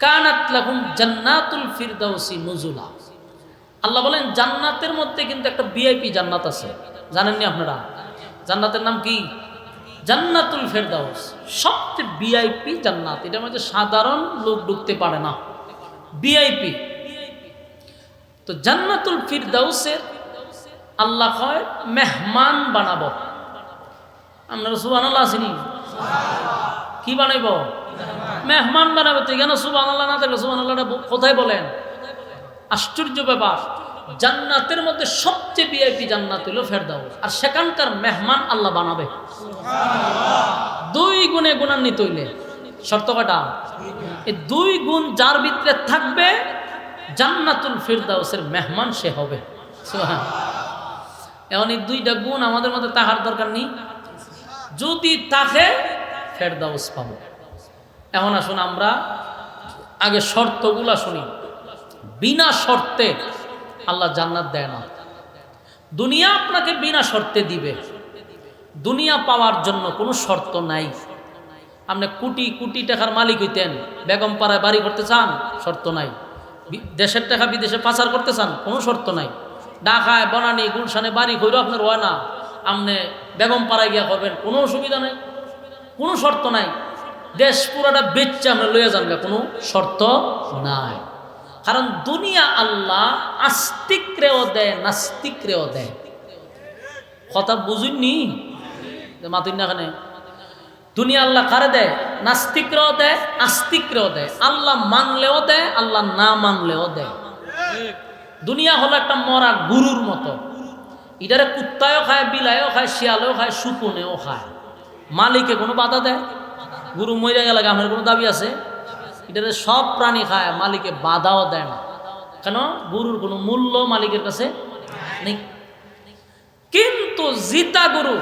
কানাত লাহুম জান্নাতুল ফিরদাউসি নুজুলা। আল্লাহ বলেন জান্নাতের মধ্যে কিন্তু একটা ভিআইপি জান্নাত আছে, জানেননি আপনারা? জান্নাতের নাম কি? জান্নাতুল ফিরদাউস, সবচেয়ে ভিআইপি জান্নাত। এটার মধ্যে সাধারণ লোক ঢুকতে পারে না, ভিআইপি। তো জান্নাতুল ফিরদাউসের আল্লাহ কয় মেহমান বানাবো। আপনারা সুবহানাল্লাহ আসেনি? কি বানাইব? মেহমান বানাবো। তো এখানে সুবহানাল্লাহ না থাকলে সুবহানাল্লাহটা কোথায় বলেন? আশ্চর্য ব্যাপার, জান্নাতের মধ্যে সবচেয়ে ভিআইপি জান্নাত হলো ফেরদাউস, আর সেখানকার মেহমান আল্লাহ বানাবে। দুই গুণে গুণান্বিত হইলে শর্ত কটা? এই দুই গুণ যার ভিতরে থাকবে জান্নাতুল ফিরদাউসের মেহমান সে হবে। এখন এই দুইটা গুণ আমাদের মধ্যে তাহার দরকার নেই, যদি তাকে ফেরদাউস পাবো। এখন আসুন আমরা আগে শর্তগুলা শুনি। বিনা শর্তে আল্লাহ জান্নাত দেয় না। দুনিয়া আপনাকে বিনা শর্তে দিবে। দুনিয়া পাওয়ার জন্য কোনো শর্ত নাই। আপনি কোটি কোটি টাকার মালিক হইতেন, বেগম পাড়ায় বাড়ি করতে চান, শর্ত নাই। দেশের টাকা বিদেশে পাচার করতে চান, কোনো শর্ত নাই। ঢাকায় বনানী গুলশানে বাড়ি কইরও আপনার হয় না, আপনি বেগম পাড়ায় গিয়া করবেন, কোনো অসুবিধা নাই, কোনো শর্ত নাই। দেশ পুরাটা বেচছে আপনি লইয়া যান, কোনো শর্ত নাই। কারণ দুনিয়া আল্লাহ আস্তিকরেও দেয়, নাস্তিকরেও দেয়। কথা বুঝুননি? মাতুন না এখানে। দুনিয়া আল্লাহ কারে দেয়? নাস্তিকরেও দেয়, আস্তিকরেও দেয়। আল্লাহ মানলেও দেয়, আল্লাহ না মানলেও দেয়। দুনিয়া হলো একটা মরা গরুর মতো। এটারে কুত্তায়ও খায়, বিলায়ও খায়, শিয়ালেও খায়, শুকুনেও খায়। মালিকে কোনো বাধা দেয়? গরু মরে গেলে আমার কোনো দাবি আছে? এটারে সব প্রাণী খায়, মালিকে বাধাও দেয় না। কেন? গরুর কোনো মূল্য মালিকের কাছে নেই। কিন্তু জিতা গরু,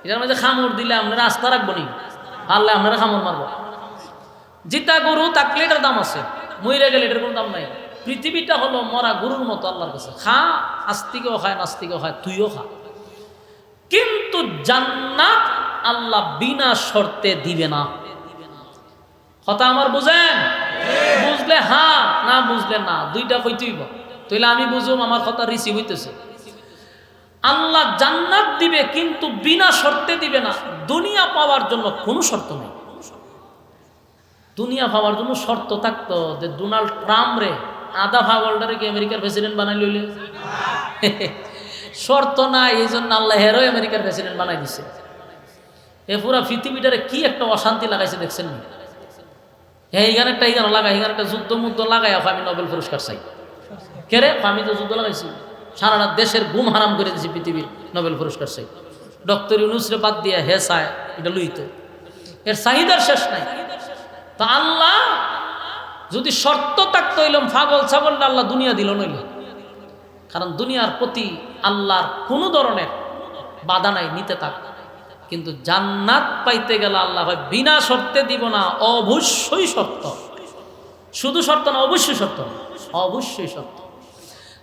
এটার মধ্যে খামড় দিলে আপনারা আস্থা রাখবো নি, হারলে আপনারা খামড় মারবো। জিতা গরু থাকলে এটার দাম আছে, মরে গেলে এটার কোনো দাম নাই। পৃথিবীটা হলো মরা গরুর মতো আল্লাহর কাছে। খা, আস্তিকেও খায়, নাস্তিকেও খায়, তুইও খা। কিন্তু জান্নাত আল্লাহ বিনা শর্তে দিবে না। কথা আমার বুঝেন? বুঝলে হ্যাঁ, না বুঝলে না, দুইটা কইতেইব। তাইলে আমি বুঝুম আমার কথা রিসিভ হইতেছে। আল্লাহ জান্নাত দিবে কিন্তু বিনা শর্তে দিবে না। দুনিয়া পাওয়ার জন্য কোনো শর্ত নেই। দুনিয়া পাওয়ার জন্য শর্ত থাকতো যে ডোনাল্ড ট্রাম্প রে আধা পাগলটারে কি আমেরিকার প্রেসিডেন্ট বানাই লইলে? শর্ত নাই, এই জন্য আল্লাহ হেরো আমেরিকার প্রেসিডেন্ট বানাই দিছে। এ পুরা পৃথিবীটারে কি একটা অশান্তি লাগাইছে দেখছেন না? এইখানে একটা এইখানে লাগাই, এখানে একটা যুদ্ধ মুদ্ধ লাগাই, আমি নোবেল পুরস্কার চাই। কে রে? আমি তো যুদ্ধ লাগাইছি, সারা দেশের গুম হারাম করে দিয়েছি, পৃথিবীর নোবেল পুরস্কার চাই। ডক্টর ইউনূসরে বাদ দিয়া হে চায়, এটা লইতো। এর চাহিদার শেষ নাই। তা আল্লাহ যদি শর্ত থাকতো হইলাম পাগল ছাগলটা আল্লাহ দুনিয়া দিল নইল। কারণ দুনিয়ার প্রতি আল্লাহর কোনো ধরনের বাধা নাই, নিতে থাক। কিন্তু জান্নাত পাইতে গেলে আল্লাহ হয় বিনা শর্তে দিব না, অবশ্যই শর্ত। শুধু শর্ত না, অবশ্যই শর্ত, অবশ্যই শর্ত।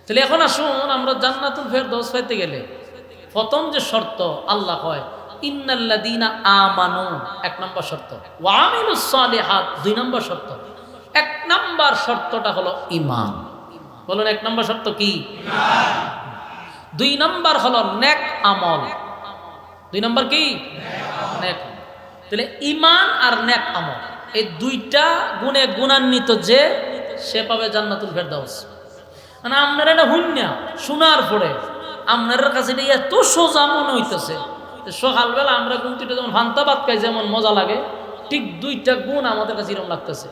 তাহলে এখন আসুন আমরা জান্নাতুল ফেরদৌস পাইতে গেলে প্রথম যে শর্ত আল্লাহ কয় ইন্নাল্লাযীনা আমানু, এক নম্বর শর্ত, ওয়া আমিলুস সালিহাত, দুই নম্বর শর্ত। এক নম্বর শর্তটা হলো ঈমান। বলুন এক নম্বর শর্ত কি? ঈমান। দুই নম্বর হলো নেক আমল। দুই নম্বর কি? নেক। তাহলে ঈমান আর নেক আমল, এই দুইটা গুণে গুণান্বিত যে, সে পাবে জান্নাতুল ফেরদৌস। মানে আপনারা এটা হুন্যা শোনার পরে আপনার কাছে এটা এত সোজা মনে হইতেছে। সকালবেলা আমরা গুনতিটা যেমন ভান্তা ভাত খাই যেমন মজা লাগে, ঠিক দুইটা গুণ আমাদের কাছে এরকম লাগতেছে।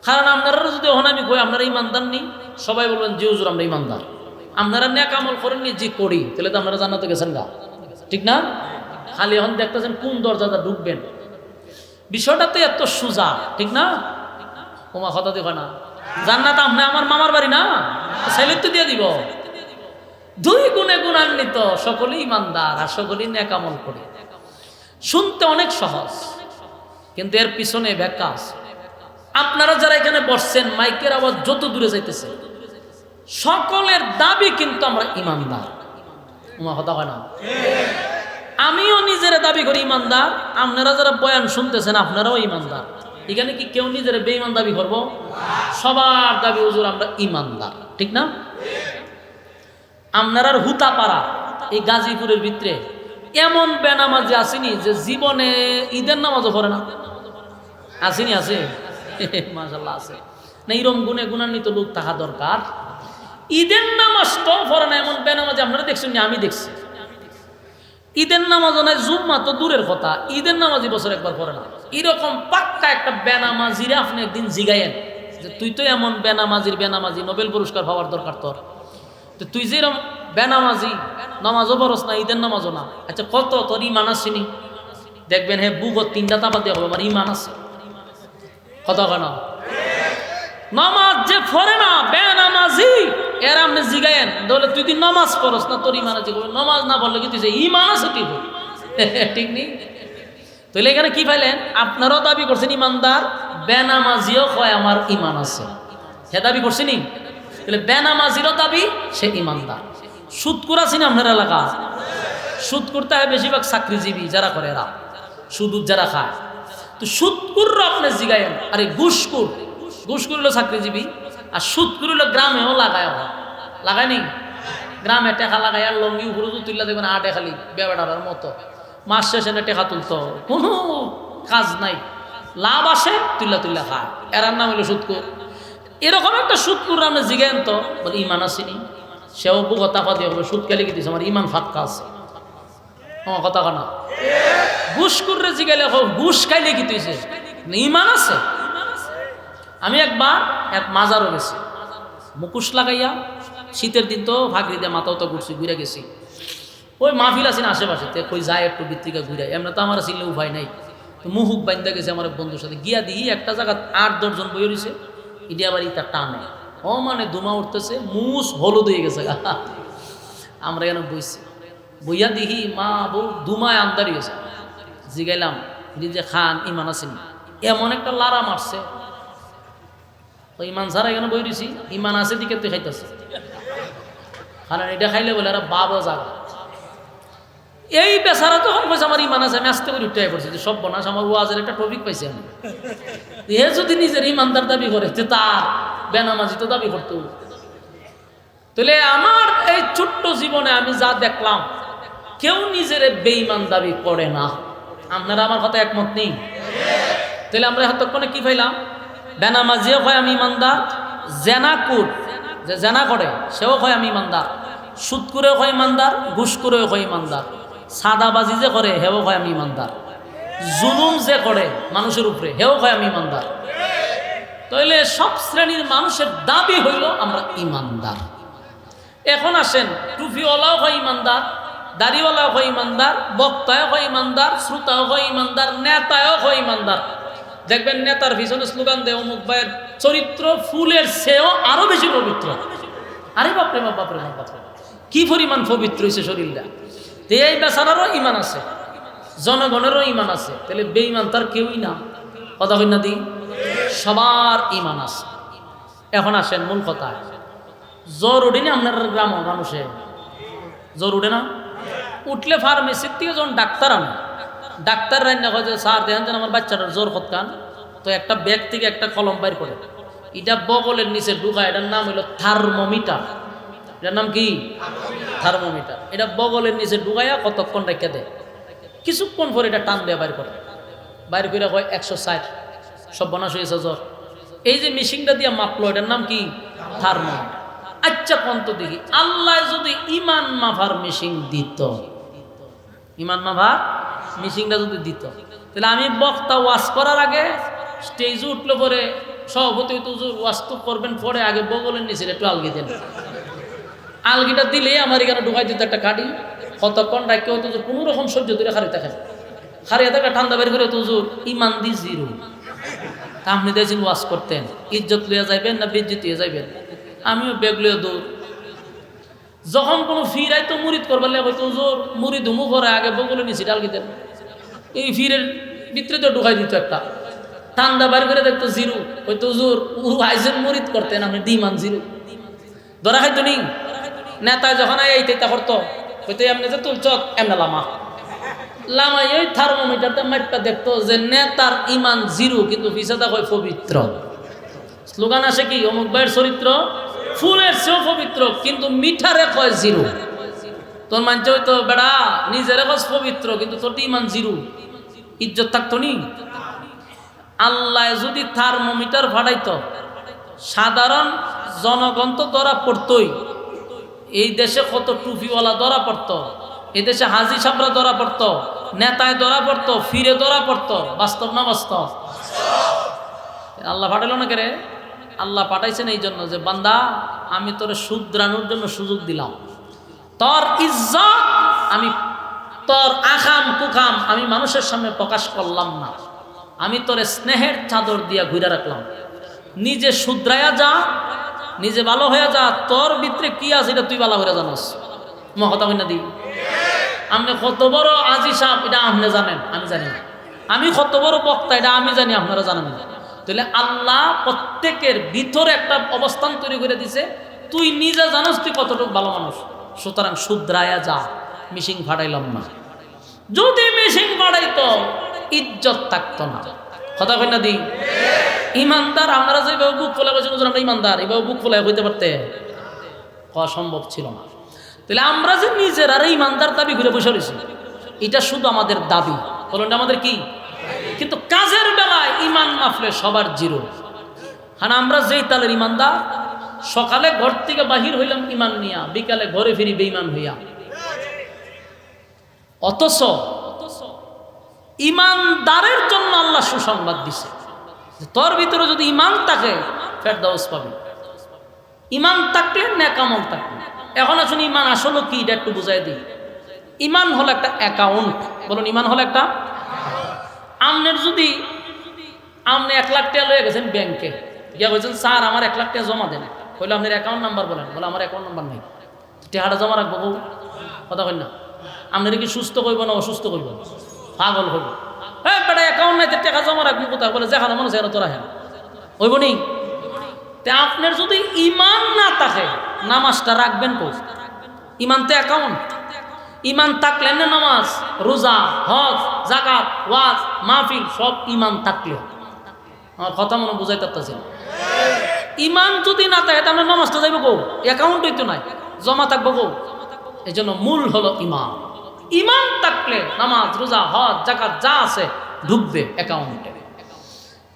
কারণ আপনারা যদি ওখানে আমি কই আপনারা ইমানদার নেই, সবাই বলবেন জি হুজুর আমরা ইমানদার। আপনারা নেক আমল করেননি, জি করি, তাহলে তো আপনারা জান্নাতে গেছেন গা, ঠিক না? খালি এখন দেখতেছেন কোন দরজাটা ঢুকবেন। বিষয়টা তো এত সোজা, ঠিক না? ওমা কথা দেখো না, জান্নাত আপনি আমার মামার বাড়ি না, সাইলেট তো দিয়ে দিব। দুই গুণে গুণান্বিত, সকলেই ইমানদার আর সকলেই নেক আমল করে। শুনতে অনেক সহজ, কিন্তু এর পিছনে ব্যাখ্যা আছে। আপনারা যারা এখানে বসছেন, মাইকের আওয়াজ যত দূরে যাইতেছে, সকলের দাবি কিন্তু আমরা ইমানদার। ওমা কথা হয় না? আমিও নিজের দাবি করি ইমানদার, আপনারা যারা বয়ান শুনতেছেন আপনারাও ইমানদার। এখানে কি কেউ নিজের বেঈমান দাবি করব? সবার দাবি হুজুর আমরা ইমানদার, ঠিক না? আপনার আর হুতাপাড়া এই গাজীপুরের ভিতরে এমন বেনামাজি আসেনি যে জীবনে ঈদের নামাজও পড়ে না? আসেনি? আছে মাশাআল্লাহ আছে না? এরকম গুণে গুণান্বিত লোক থাকা দরকার। ঈদের নামাজটাও পড়ে না এমন বেনামাজি আপনারা দেখছেন না? আমি দেখছি। ঈদের নামাজও নাই, জুম্মা তো দূরের কথা, ঈদের নামাজই বছর একবার পড়ে না। এরকম পাক্কা একটা বেনামাজিরে আপনি একদিন জিগাইয়েন যে তুই তো এমন বেনামাজি, নোবেল পুরস্কার পাওয়ার দরকার তোর। তো তুই যে এরকম বেনামাজি, নামাজও পড়স না, ঈদের নামাজও না, আচ্ছা কত তোর ইমান আসেনি? দেখবেন হ্যাঁ বুক 3টা চাপা দিয়ে হবে আমার ইমান আছে। কথা হয় না? নামাজ যে পড়ে না বেনামাজি, এর আপনি জিগায়েন তাহলে তুই তুই নামাজ পড়স না, তোর ইমান আছে? নামাজ না পড়লে কি তুই ইমান আছে কি? ঠিক নেই। তাহলে এখানে কি পাইলেন? আপনারাও দাবি করছেন ইমানদার, বেনামাজিও কয় আমার ইমান আছে, হে দাবি করছেনি। তাহলে বেনামাজিরও দাবি সে ইমানদার। সুদকুর আছেন আপনার এলাকা? সুদ করতে হয় বেশিরভাগ চাকরিজীবী যারা করে, এরা সুদ যারা খায়। তো সুদকুররা আপনি জিগায়েন, আরে ঘুষকুর হলো চাকরিজীবী, আর সুদকুর হলো গ্রামেও লাগায় নি। গ্রামে টেকা লাগাই আর লঙ্গি উপরে তুললা দেখবেন আটে খালি বেড়ার মতো, মাস শেষে টেকা তুলতো, কোনো কাজ নাই, লাভ আসে তুল্লা খায়, এরার নাম হলো সুদকুর। এরকম একটা সুদকুর আপনি জিগায়েন তো বলে ইমান আসেনি, সেও বুকতা পাতি হবে সুদ খেলে কি দিচ্ছে আমার ইমান ফাঁকা আছে। আমার কথা কানা ঘুষকুররে জিগাইলে ঘুষ খাইলে কি তুইছে ইমান আছে? আমি একবার এক মাজারও গেছি, মুকুশ লাগাইয়া, শীতের দিন তো ভাগরি দিয়ে মাথাও তো ঘুরে গেছি। ওই মাহফিল আছেন আশেপাশে, কই যায় একটু বৃত্তিকা ঘুরে, এমনি তো আমার চিনলে উপায় নাই। তো মুহুক বাইন্দা গেছে আমার এক বন্ধুর সাথে, গিয়া দিই একটা জায়গা 8-10 জন বই রয়েছে, ইডি আবার ইটা টানে, ও মানে ধুমা উঠতেছে, মুস হলুদ হয়ে গেছে। আমরা এখানে বইছি, বইয়া দিহি মা বউ ধুমায় আন্দারি হয়েছে। জিগাইলাম যে খান ইমান আসেনি? এমন একটা লারা মারছে, তো ইমান ছাড়া এখানে বই রয়েছি, ইমান আছে দিকে তুই খাইতেছে, কারণ এটা খাইলে বলে এরা বাবা জাগা। এই বেচারা যখন কইছে আমার ইমান আছে, আমি আস্তে করে উঠে পড়ছি যে সব বনাস, আমার ওয়াজের একটা টপিক পাইছি আমি। এ যদি নিজের ইমানদার দাবি করে তার বেনামাজি তো দাবি করতো। তাহলে আমার এই ছোট্ট জীবনে আমি যা দেখলাম, কেউ নিজের বেঈমান দাবি করে না। আপনারা আমার কথা একমত নেই? তাহলে আমরা এতক্ষণে কি পাইলাম? বেনামাজিও হয় আমি ইমানদার, জেনাকুর যে জেনা করে সেও হয় আমি ইমানদার, সুদকুরেও হয় ইমানদার, ঘুষকুরেও হয় ইমানদার, সাদাবাজি যে করে হেও হয় আমি ইমানদার, জুলুম যে করে মানুষের উপরে হেও হয় আমি ইমানদার। তাইলে সব শ্রেণীর মানুষের দাবি হইল আমরা ইমানদার। এখন আসেন, টুপিওয়ালাও হয় ইমানদার, দাড়িওয়ালাও হয় ইমানদার, বক্তাও হয় ইমানদার, শ্রোতাও হয় ইমানদার, নেতাও হয় ইমানদার। দেখবেন নেতার পিছনে স্লোগান দেয় অমুক ভাইয়ের চরিত্র ফুলের চেয়েও আরো বেশি পবিত্র। আরে বাপরে বাপ, বাপরে বাপ, বাপরে কি পরিমাণ পবিত্র হয়েছে শরীরটা। এই বেচারারও ইমান আছে, জনগণেরও ইমান আছে, তাহলে বেঈমান তার কেউই না। কথা হই না দি, সবার ইমান আছে। এখন আসেন মূল কথা, জ্বর উঠে না আপনার গ্রাম মানুষে? জ্বর উঠে না? উঠলে ফার্মেসির থেকে যখন ডাক্তার আনে, ডাক্তার রান্না হয় যে স্যার দেখেন যেন আমার বাচ্চাটার জ্বর কতখান, তো একটা ব্যাগ থেকে একটা কলম বাইর করে, এটা বগলের নিচে ঢুকায়, এটার নাম হলো থার্মোমিটার। এটার নাম কি? থার্মোমিটার। এটা বগলের নিচে ঢুকাইয়া কতক্ষণ রেখে দেয়, কিছুক্ষণ পরে এটা টান দেয়া বাইর করে, বাইর করে হয় 160, সব বনাশ হয়েছে জ্বর। এই যে মেশিনটা দিয়ে মাপলো, এটার নাম কি? থার্মোমিটার। আচ্ছা কন্ত দেখি, আল্লাহ যদি ইমান মাফার মেশিন দিত, ইমান মাফার মেশিনটা যদি দিত, তাহলে আমি বক্তা ওয়াজ করার আগে স্টেজে উঠলে পরে সভাপতি তো ওয়াজ তো করবেন, পরে আগে বগলের নিচে একটু আলগি দেন, আলগিটা দিলে আমার এখানে ঢুকাই দিত একটা কাটি, কতক্ষণ রাখতে হতো কোনো রকম সহ্য ধরে হারিয়ে থাকেন, হারিয়ে থাকা ঠান্ডা বের করে তো ইমান দি জিরো। আপনি দেখছেন ওয়াজ করতেন, ইজ্জত লইয়া যাইবেন না বেজ্জত হয়ে যাইবেন? আমিও বেগ লইয়া দৌড়, যখন কোনো ফিরাই তো মুরিদ করবার লাগে হয়তো জোর মুরিদ হুমু করে আগে বগলে নিছি ডালকি দেন, এই ফিরের ভিতরে তো ঢুকাই দিত একটা, ঠান্ডা বাইর করে দেখতো জিরো, হয়তো জোর আইসেন মুরিদ করতেন আপনি দিমান জিরো ধরা খাইতো নি। নেতা যখন এইটা করতো হয়তো এমনি যে তুলছ এমনি লামা, লামাই ওই থার্মোমিটারটা মাইপটা দেখতো যে নেতার ইমান জিরো কিন্তু পিছাদা হয় পবিত্র। স্লোগান আসে কি অমুক ভাইয়ের চরিত্র ফুলের চেয়েও পবিত্র, কিন্তু মিঠারে কয় জিরো। তোর মানছে হয়তো বেড়া নিজের কয় পবিত্র কিন্তু তোর ইমান জিরো, ইজ্জত থাকতো নি? আল্লাহ যদি থার্মোমিটার ফাটাইতো সাধারণ জনগণ তো ধরা পড়তই। এই দেশে কত টুপিওয়ালা ধরা পড়তো, এই দেশে হাজি সাবরা ধরা পড়তো, নেতায় ধরা পড়তো, ফিরে ধরা পড়তো। বাস্তব না বাস্তব? আল্লাহ পাঠাইল না কেরে? আল্লাহ পাঠাইছেন এই জন্য যে বান্দা আমি তোরে শুধরানোর জন্য সুযোগ দিলাম, তোর ইজ্জত আমি, তোর আখাম কুখাম আমি মানুষের সামনে প্রকাশ করলাম না, আমি তোরে স্নেহের চাদর দিয়া ঘুরে রাখলাম। নিজে শুধরায়া যা, নিজে ভালো হয়ে যা, তোর ভিতরে কি আছে এটা তুই ভালো হয়ে জানোস। মহতা হই না দি আপনি কত বড় আজি সাহেব এটা আপনি জানেন, আমি জানি না। আমি কত বড় বক্তা এটা আমি জানি, আপনারা জানেন না। তাহলে আল্লাহ প্রত্যেকের ভিতরে একটা অবস্থান তৈরি করে দিছে, তুই নিজে জানোস তুই কতটুকু ভালো মানুষ। সুতরাং শুধরায়া যা, মিশিং ফাটাইলাম না। যদি মিশিং ফাটাইতো ইজ্জত থাকতো না। কথা কই না দি? ইমানদার আমরা যেভাবে বুক ফোলা করছি আমরা ইমানদার, এইভাবে বুক ফোলা হইতে পারতে হওয়া সম্ভব ছিল না। তাহলে আমরা যে নিজের আর ইমানদার দাবি ঘুরে বসে রয়েছি, এটা শুধু আমাদের দাবি, বলুন আমাদের কি? কিন্তু কাজের বেলায় ইমান মাফলে সবার জিরো। হ্যাঁ, আমরা যেই তালের ইমানদার, সকালে ঘর থেকে বাহির হইলাম ইমান নিয়া, বিকালে ঘরে ফিরি বেঈমান হইয়া। অথচ ইমানদারের জন্য আল্লাহ সুসংবাদ দিছে, তোর ভিতরে যদি ইমান থাকে ফেরদাউস পাবি। ইমান থাকলে নেক আমল থাকবে। এখন আসুন ইমান আসলে কি এটা একটু বুঝাই দিই। ইমান হলো একটা অ্যাকাউন্ট। বলুন ইমান হলো একটা, আপনার যদি আপনি 1 লাখ টাকা লয়ে গেছেন ব্যাংকে, গিয়া বলছেন স্যার আমার 1 লাখ টাকা জমা দেন, বললো আপনার অ্যাকাউন্ট নাম্বার বলেন, বলে আমার অ্যাকাউন্ট নাম্বার নেই, টাকাটা জমা রাখবো বউ। কথা কই না? আপনার কি সুস্থ করবো না অসুস্থ করবো? পাগল হইব। হ্যাঁ বেটা অ্যাকাউন্ট নাই টাকা জমা রাখবো কোথায়? বলে যেখানে মনে হয় তোরা হ্যাঁ হইব নি। আপনার যদি ইমান না থাকে নামাজটা রাখবেন কই? ইমান তো অ্যাকাউন্ট। ইমান থাকলে না নামাজ, রোজা, হজ, যাকাত, ওয়াজ, মাহফিল সব ইমান থাকলে। আমার কথা মনে বুঝাইতে পারতেছি। ইমান যদি না থাকে তাহলে নামাজটা যাইব গো, অ্যাকাউন্ট হইতো নাই, জমা থাকবো গো। এই জন্য মূল হলো ইমান। ইমান থাকলে নামাজ, রোজা, হজ, যাকাত যা আছে ঢুকবে অ্যাকাউন্টে।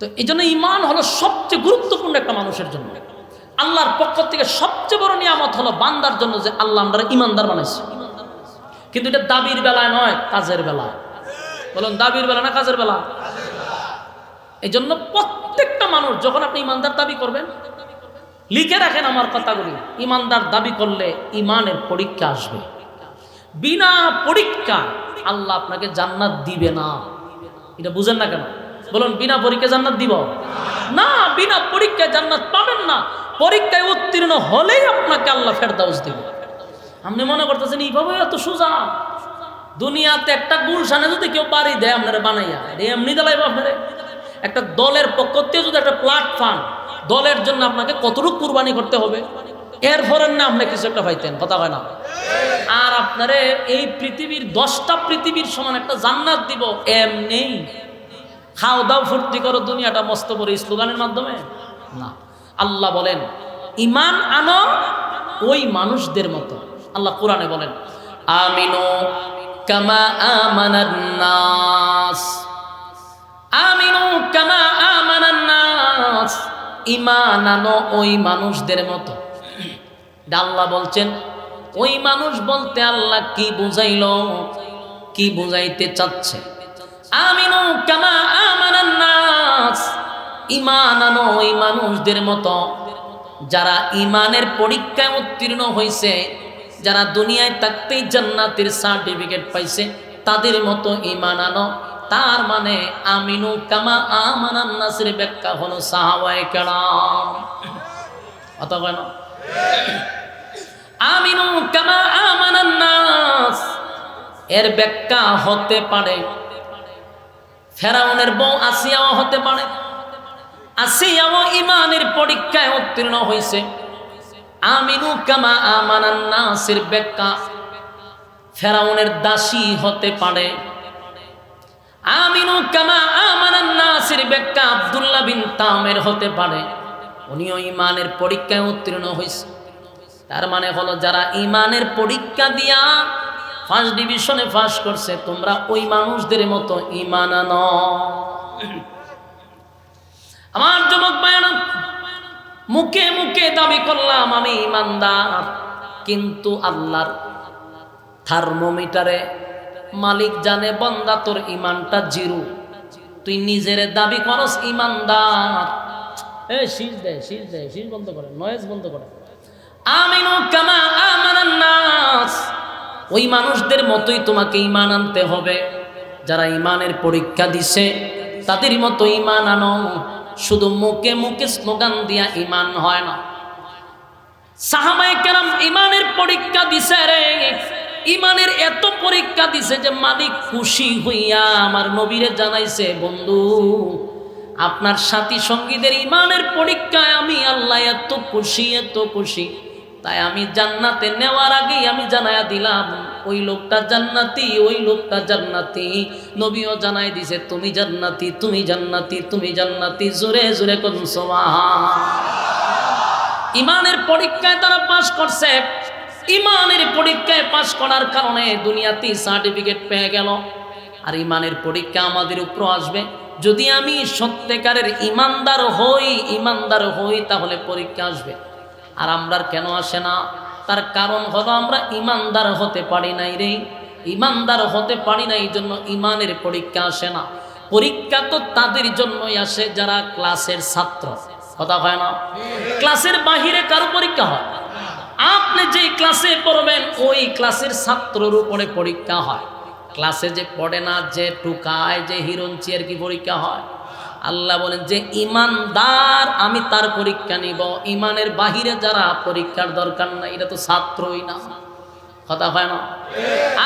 তো এই জন্য ইমান হলো সবচেয়ে গুরুত্বপূর্ণ একটা মানুষের জন্য। আল্লাহর পক্ষ থেকে সবচেয়ে বড় নিয়ামত হলো বান্দার জন্য যে আল্লাহ আমরা ইমানদার বানাইছি। কিন্তু এটা দাবির বেলায় নয়, কাজের বেলায়। বলুন দাবির বেলা না কাজের বেলা? এই জন্য প্রত্যেকটা মানুষ যখন আপনি ইমানদার দাবি করবেন, লিখে রাখেন আমার কথাগুলি, ইমানদার দাবি করলে ইমানের পরীক্ষা আসবে। বিনা পরীক্ষা আল্লাহ আপনাকে জান্নাত দিবে না। এটা বুঝেন না কেন? বলুন বিনা পরীক্ষা জান্নাত দিব না, বিনা পরীক্ষায় জান্নাত পাবেন না। পরীক্ষায় উত্তীর্ণ হলেই আপনাকে আল্লাহ ফেরদাউস দিবে। আপনি মনে করতেছেন এইভাবে এত সোজা? দুনিয়াতে একটা গুলশানে যদি কেউ বাড়ি দেয় আপনারা বানাইয়া এমনি দিলাইব আপনারা। একটা দলের পক্ষ থেকে যদি একটা প্ল্যাটফর্ম, দলের জন্য আপনাকে কতটুকু কুরবানি করতে হবে, এরপরে না আপনি কিছু একটা পাইতেন। কথা হয় না? আর আপনারে এই পৃথিবীর 10টা পৃথিবীর সমান একটা জান্নাত দিব এমনি খাও দাও ফুর্তি করো দুনিয়াটা মস্ত বড় স্লোগানের মাধ্যমে না। আল্লাহ বলেন ইমান আনো ওই মানুষদের মতো। আল্লাহ কোরআনে বলেন আমিনু কামা আমানান নাস, আমিনু কামা আমানান নাস, ইমান আনো ওই মানুষদের মতো। আল্লাহ বলছেন ওই মানুষ বলতে আল্লাহ কি বুঝাইল, কি বুঝাইতে চাচ্ছে? আমিনু কামা আমানান নাস, ঈমান আনো ওই মানুষদের মতো যারা ঈমানের পরীক্ষায় উত্তীর্ণ হয়েছে, যারা দুনিয়ায় থাকতেই জান্নাতের সার্টিফিকেট পাইছে, তাদের মতো ঈমান আনো। তার মানে আমিনু কামা আমানান নাসের ব্যাখ্যা হলো সাহাবায়ে কেরাম। অথবা না আমিনু কামা আমানান নাস এর ব্যাখ্যা হতে পারে ফেরাউনের বউ আসিয়াও হতে পারে। আসিয়াও ঈমানের পরীক্ষায় উত্তীর্ণ হয়েছে। আমিনু কামা আমানান নাসের ব্যাখ্যা ফেরাউনের দাসী হতে পারে। আমিনু কামা আমানান নাসের ব্যাখ্যা আব্দুল্লাহ বিন তামের হতে পারে, উনিও ইমানের পরীক্ষায় উত্তীর্ণ হয়েছে। তার মানে হলো যারা ইমানের পরীক্ষা দিয়া ফার্স্ট ডিভিশনে পাস করছে, তোমরা ওই মানুষদের মতো ইমান আনো। আমার যুবক ভাইরা, মুখে মুখে দাবি করলাম আমি ইমানদার, কিন্তু আল্লাহর থার্মোমিটারে মালিক জানে বান্দা তোর ইমানটা জিরো। তুই নিজের দাবি করস ইমানদার। শীষ বন্ধ করে, নয়েজ বন্ধ করে। আমিনু কামা আমানান নাস, ওই মানুষদের মতোই তোমাকে ইমান আনতে হবে। যারা ইমানের পরীক্ষা দিছে তাদের মতো ইমান আনো। শুধু মুখে মুখে স্লোগান দিয়া ইমান হয় না। সাহাবায়ে কেরাম ইমানের পরীক্ষা দিছে রে, ইমানের এত পরীক্ষা দিছে যে মালিক খুশি হইয়া আমার নবীরে জানাইছে, বন্ধু আপনার সাথী সঙ্গীদের ইমানের পরীক্ষায় আমি আল্লাহ এত খুশি, তাই আমি জান্নাতে নেওয়ার আগেই আমি জানায়া দিলাম ওই লোকটা জান্নাতি, ওই লোকটা জান্নাতি। নবীও জানাই দিছে তুমি জান্নাতি, তুমি জান্নাতি, তুমি জান্নাতি। জোরে জোরে কোন সুবহান। ইমানের পরীক্ষায় তারা পাস করছে। ইমানের পরীক্ষায় পাস করার কারণে দুনিয়াতে সার্টিফিকেট পেয়ে গেল। আর ইমানের পরীক্ষা আমাদের উপর আসবে। যদি আমি সত্যিকারের ইমানদার হই তাহলে পরীক্ষা আসবে। আর আমরা কেন আসে না? তার কারণ হলো আমরা ইমানদার হতে পারি নাই রে। ইমানদার হতে পারি না, এই জন্য ইমানের পরীক্ষা আসে না। পরীক্ষা তো তাদের জন্যই আসে যারা ক্লাসের ছাত্র। কথা হয় না? ক্লাসের বাহিরে কারো পরীক্ষা হয়? আপনি যে ক্লাসে পড়বেন ওই ক্লাসের ছাত্রর উপরে পরীক্ষা হয়। ক্লাসে যে পড়ে না, যে টুকায়, যে হিরঞ্চি, আর কি পরীক্ষা হয়? আল্লাহ বলেন যে ইমানদার আমি তার পরীক্ষা নিব। ইমানের বাহিরে যারা পরীক্ষার দরকার নাই, এটা তো ছাত্রই না। কথা হয় না?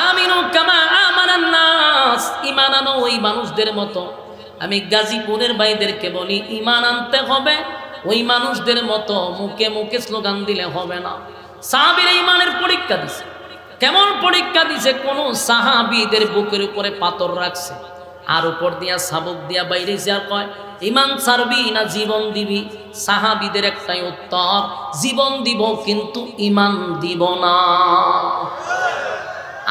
আমিনু কামা আমানান নাস, ইমান আনো ওই মানুষদের মতো। আমি গাজীপুরের ভাইদেরকে বলি ইমান আনতে হবে ওই মানুষদের মতো। মুখে মুখে স্লোগান দিলে হবে না। সাহাবীরা ইমানের পরীক্ষা দিছে। কেমন পরীক্ষা দিছে? কোন সাহাবীদের বুকের উপরে পাথর রাখছে, আর উপর দিয়া শাবক দিয়া বাইরে আর কয় ইমান ছাড়বি না জীবন দিবি? সাহাবীদের একটাই উত্তর, জীবন দিব কিন্তু ইমান দিব না।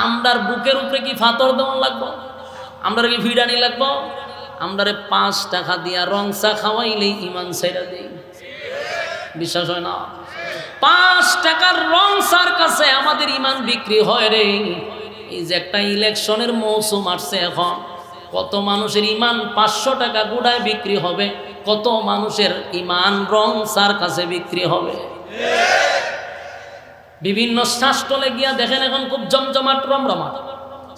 আমরার বুকের উপরে কি পাথর দেওয়া লাগবো? আমরা কি ভিড়ানি লাগবো? আমরারে 5 টাকা দিয়া রং চা খাওয়াইলেই ইমান ছেড়ে দেই। বিশ্বাস হয় না? 5 টাকার রং চার কাছে আমাদের ইমান বিক্রি হয় রে। এই যে একটা ইলেকশনের মৌসুম আসছে, এখন কত মানুষের ইমান 500 টাকা গুড়ায় বিক্রি হবে, কত মানুষের ইমান রং চার কাছে বিক্রি হবে। বিভিন্ন শাসটলে গিয়া দেখেন এখন খুব জমজমাট রমরমা।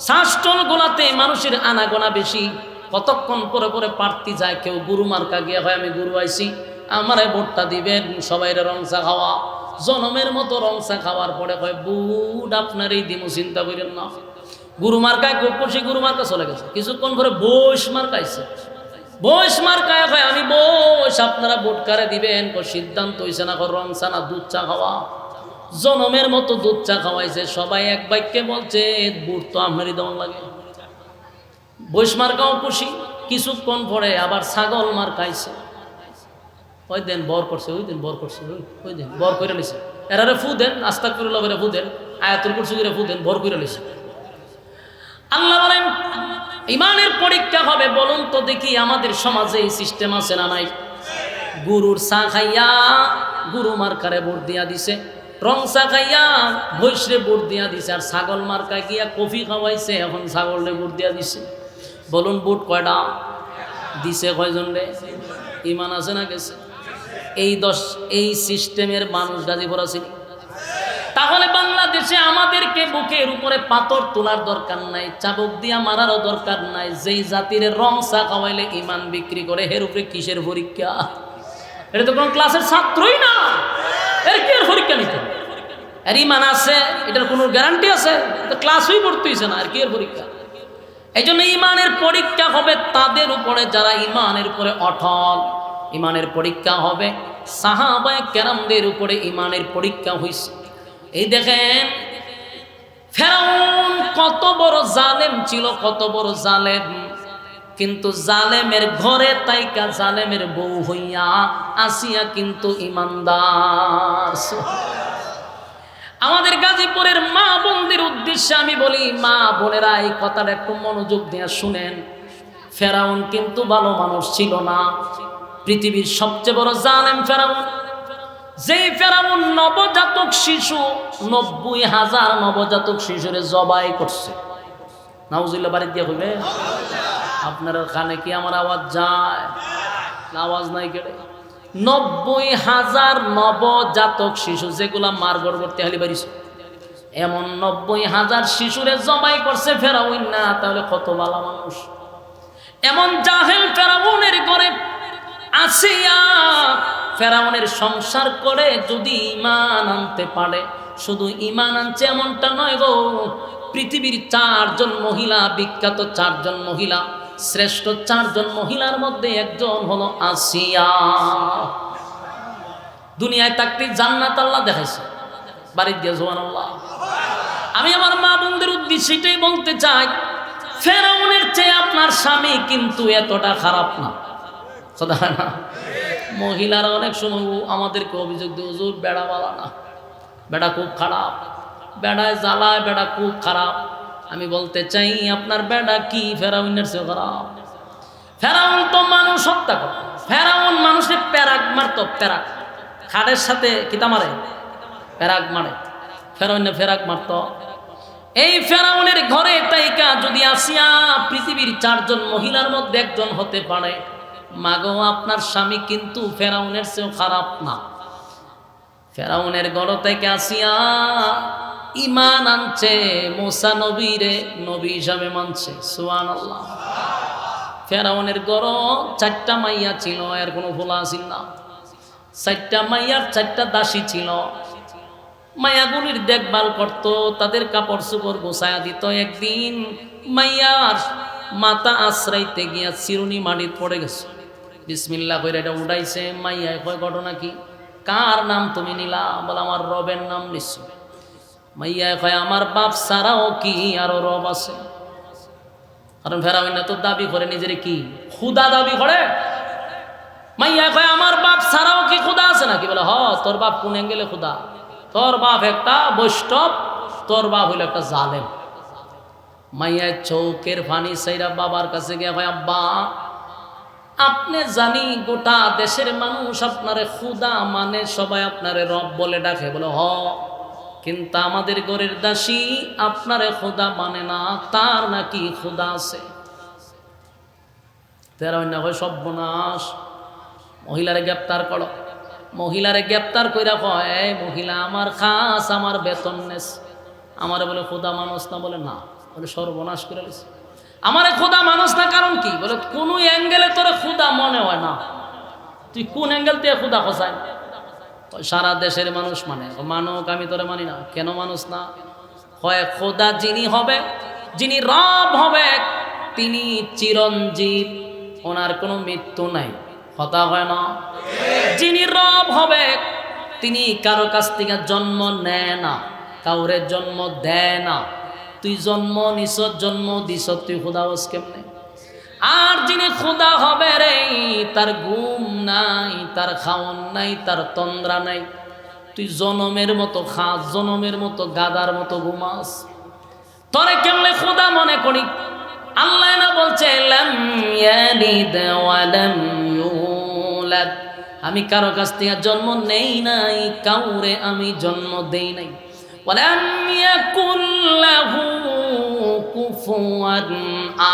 শাসটল গোলাতে মানুষের আনাগোনা বেশি। কতক্ষণ পরে পরে প্রার্থী যায়, কেউ গুরু মার্কা গিয়া হয় আমি গুরু আইছি, আমারে ভোটটা দিবেন। সবাই রংসা খাওয়া, জনমের মতো রংসা খাওয়ার পরে কয় বুট আপনার এই দিমু, চিন্তা করেন না। গুরু মার্কায় খুব খুশি, গুরু মার্কা চলে গেছে। কিছুক্ষণ পরে বৈশ মার্কাইছে। বৈশ মার্কায় কয় আমি বৈশ, আপনারা ভোট কারে দিবেন? সিদ্ধান্ত হয়েছে না রংসা না দুধ চা খাওয়া। জনমের মতো দুধ চা খাওয়াইছে। সবাই এক বাক্যে বলছে বুট তো আপনারই দেওয়া লাগে। বৈশ মার্কাও খুশি। কিছুক্ষণ পরে আবার ছাগল মার্কাইছে। ওই দিন বর করছে, ওই দিন বর করছে, ওই দিন বর করে নিছে। এরারে ফু দেন, আস্তাগফিরুল্লাহ করে ফু দেন, আয়াতুল কুরসি করে ফু দেন, বর করে নিছে। আল্লাহ বলেন ইমানের পরীক্ষা হবে। বলুন তো দেখি আমাদের সমাজে এই সিস্টেম আছে না নাই? গুরুর চা খাইয়া গুরু মার্কারে ভোট দিয়া দিছে, রং চা খাইয়া ভৈষরে ভোট দিয়া দিছে, আর ছাগল মার্কা গিয়া কফি খাওয়াইছে, এখন ছাগলে ভোট দিয়া দিছে। বলুন ভোট কয়টা দিছে? কয়জন রে? ইমান আছে না গেছে? এই সিস্টেমের মানুষ গাজীপুর আছে। তাহলে বাংলাদেশে আমাদেরকে বুকের উপরে পাথর তোলার দরকার নাই, চাবুক দিয়া মারারও দরকার নাই। যেই জাতির রং চা খাওয়াইলে ইমান বিক্রি করে, এর উপরে কিসের পরীক্ষা? এটা তো কোনো ক্লাসের ছাত্রই না, এর কি পরীক্ষা নিতে? এর ইমান আছে, এটার কোনো গ্যারান্টি আছে? ক্লাসই পড়তে হইছে না, আর কি এর পরীক্ষা? এই জন্য ইমানের পরীক্ষা হবে তাদের উপরে যারা ইমানের উপরে অটল। ইমানের পরীক্ষা হবে সাহাবায়ে কেরামদের উপরে ইমানের পরীক্ষা হইছে। এই দেখেন ফেরাউন কত বড় জালেম ছিল, কত বড় জালেম। কিন্তু জালেমের ঘরে তাইকা জালেমের বউ হইয়া আসিয়া কিন্তু ইমানদার। আমাদের গাজীপুরের মা বোনদের উদ্দেশ্যে আমি বলি, মা বোনেরা এই কথাটা একটু মনোযোগ দিয়ে শুনেন। ফেরাউন কিন্তু ভালো মানুষ ছিল না, পৃথিবীর সবচেয়ে বড় জালেম ফেরাউন। যেই ফেরাউন নবজাতক শিশু 90,000 নবজাতক শিশুরে জবাই করছে। নাউজুবিল্লাহ বাড়ি দিয়ে হইবে। আপনার কানে কি আমার আওয়াজ যায়? আওয়াজ নাই কেড়ে? 90,000 নবজাতক শিশু যেগুলা মার গর্ভবতী হালি বাড়িছে, এমন 90,000 শিশুরে জবাই করছে ফেরাউন না, তাহলে কত ভালো মানুষ। এমন জাহেল ফেরাউনের ঘরে আসিয়া ফেরাউনের সংসার করে যদি ঈমান আনতে পারে, শুধু ঈমান আনছে এমনটা নয় গো, পৃথিবীর 4 জন মহিলা, বিখ্যাত 4 জন মহিলা, শ্রেষ্ঠ 4 জন মহিলার মধ্যে একজন হলো আসিয়া। দুনিয়ায় থাকতে জান্নাত আল্লাহ দেখাইছে, বাড়ির দিয়ে সুবহানাল্লাহ। আমি আমার মা বোনদের উদ্দেশ্যে এটাই বলতে চাই, ফেরাউনের চেয়ে আপনার স্বামী কিন্তু এতটা খারাপ না। না, মহিলারা অনেক সময় আমাদেরকে অভিযোগ দিয়ে, হুজুর বেড়া বালা না, বেড়া খুব খারাপ, বেড়ায় জ্বালায়, বেড়া খুব খারাপ। আমি বলতে চাই, আপনার বেড়া কি ফেরাউনের চেয়ে খারাপ? ফেরাউন তো মানুষ হত্যা করে, ফেরাউন মানুষের প্যারাক মারত, প্যারাক খাড়ের সাথে কিতা মারে, প্যারাক মারে, ফেরাউনে ফেরাক মারত। এই ফেরাউনের ঘরে তাইকা যদি আসিয়া পৃথিবীর 4 জন মহিলার মধ্যে একজন হতে পারে, মাগো আপনার স্বামী কিন্তু ফেরাউনের চেয়েও খারাপ না। ফেরাউনের ঘর থেকে আসিয়া ঈমান আনছে, মুসা নবীরে নবী হিসাবে মানছে, সুবহানাল্লাহ। ফেরাউনের ঘর 4টা মাইয়া ছিল, এর কোনো ভোলা ছিল না। 4টা মাইয়ার 4টা দাসী ছিল। মায়াগুলির দেখভাল করত, তাদের কাপড় চোপড় গোছায়া দিত। একদিন মাইয়ার মাথা আশ্রাইতে গিয়া চিরুনি মাটিত পড়ে গেছে, বিসমিল্লাহ কইরা এটা উঠাইছে। মাইয়ায় কয়, ঘটনা কি? কার নাম তুমি নিলা? বলে, আমার রবের নাম নিচ্ছি। মাইয়ায় কয়, আমার বাপ ছাড়াও কি আরো রব আছে? কারণ ফেরাউন তো দাবি করে নিজের কি খুদা দাবি করে। মাইয়ায় কয়, আমার বাপ ছাড়াও কি খুদা আছে নাকি? বলে, হ, তোর বাপ কোন অ্যাঙ্গেলে খুদা? তোর বাপ একটা বৈষ্ণব, তোর বাপ হইল একটা জালেম। মাইয়ায় চৌকের পানি সাইরা বাবার কাছে গিয়া কয়, আব্বা, আপনি জানি গোটা দেশের মানুষ আপনারে খুদা মানে, সবাই আপনারে রব বলে ডাকে। বলে, হ, কিন্তু আমাদের ঘরের দাসী আপনারে খুদা মানে না, তার নাকি খুদা আছে। তেরা অন্য হয় সর্বনাশ, মহিলারে গ্রেপ্তার করো। মহিলারে গ্রেপ্তার কইরা কয়, এই মহিলা, আমার খাস আমার বেতন নেস, আমারে বলে খুদা মানুষ না? বলে, না। বলে, সর্বনাশ করে দিছে, আমারে খুদা মানুষ না, কারণ কি? বলে, কোন অ্যাঙ্গেলে তোরে খুদা মনে হয় না, তুই কোন অ্যাঙ্গেল দিয়ে খুদা খোঁজায়? সারা দেশের মানুষ মানে, মানুক, আমি তোরে মানি না। কেন মানুষ না? হয় খোদা যিনি হবে, যিনি রব হবে, তিনি চিরঞ্জীব, ওনার কোনো মৃত্যু নাই, কথা হয় না। যিনি রব হবে, তিনি কারো কাছ থেকে জন্ম নেয় না, কাউরে জন্ম দেয় না। তুই জন্ম নিছ, জন্ম দিছ, তুই খুদা হস কেমনে? আর যিনি খুদা হবে রে, তার ঘুম নাই, তার খাওন নাই, তার তন্দ্রা নাই। তুই জনমের মতো খাস, জনমের মতো গাদার মতো ঘুমাস, তোরে কেমনে খুদা মনে করি? আল্লাহ না বলছে, লাম ইয়ালিদ ওয়া লাম ইউলাদ, আমি কারো কাছ থেকে জন্ম নেই নাই, কাউরে আমি জন্ম দেই নাই। ওয়ালাম ইয়াকুল লাহু কুফুয়ান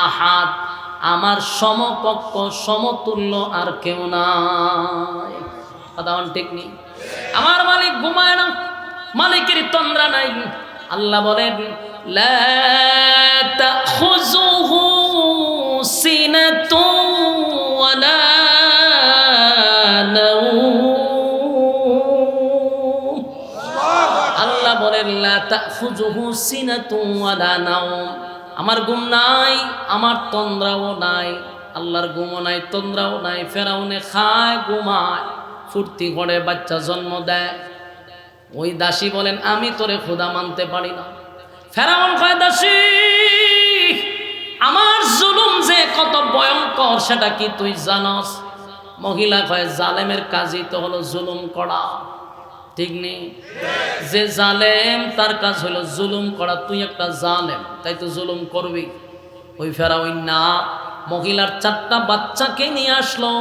আহাদ, আমার সমকক্ষ সমতুল্য আর কেউ নাই। কথা ঠিক নেই। আমার মালিক ঘুমায় না, মালিকের তন্দ্রা নাই। আল্লাহ বলেন, লা তাখুযুহু সিনাতুন ওয়ালা নাওম। আল্লাহ বলেন, লা তাখুযুহু সিনাতুন ওয়ালা নাওম, আমার ঘুম নাই, আমার তন্দ্রাও নাই। আল্লাহর ঘুমও নাই, তন্দ্রাও নাই। ফেরাউনে খায়, ঘুমায়, ফুর্তি করে, বাচ্চা জন্ম দেয়। ওই দাসী বলেন, আমি তোরে খোদা মানতে পারি না। ফেরাউন কয়, দাসী, আমার জুলুম যে কত ভয়ঙ্কর সেটা কি তুই জানস? মহিলা কয় জালেমের কাজই তো হলো জুলুম করা, ঠিক নেই? যে জালেম তার কাজ হলো জুলুম করা, তুই একটা জালেম, তাই তো জুলুম করবি। ওই ফেরাউন না মহিলার 4টা বাচ্চাকে নিয়ে আসলো,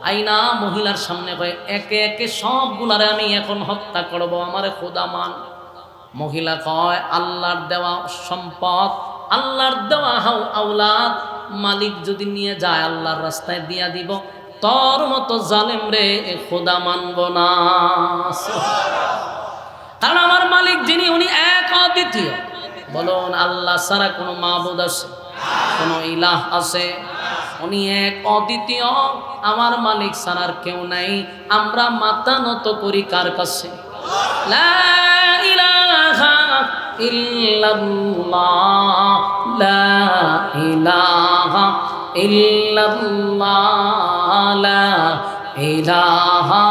আইনা মহিলার সামনে কয় একে একে সবগুলারে আমি এখন হত্যা করব, আমারে খোদা মান। মহিলা কয় আল্লাহর দেওয়া সম্পদ, আল্লাহর দেওয়া আওলাদ মালিক যদি নিয়ে যায় আল্লাহর রাস্তায় দিয়া দিব, তোর মতো জালেম রে খোদা মানব না। কারণ আমার মালিক যিনি উনি এক অদ্বিতীয়। বলুন আল্লাহ ছাড়া কোনো মাবুদ আছে, কোনো ইলাহ আছে? উনি এক অদ্বিতীয়, আমার মালিক ছাড়ার কেউ নাই। আমরা মাথা নত করি কার কাছে? লা ইলাহা ইল্লাল্লাহ, লা ইলাহা ইল্লাল্লাহ, লা ইলাহা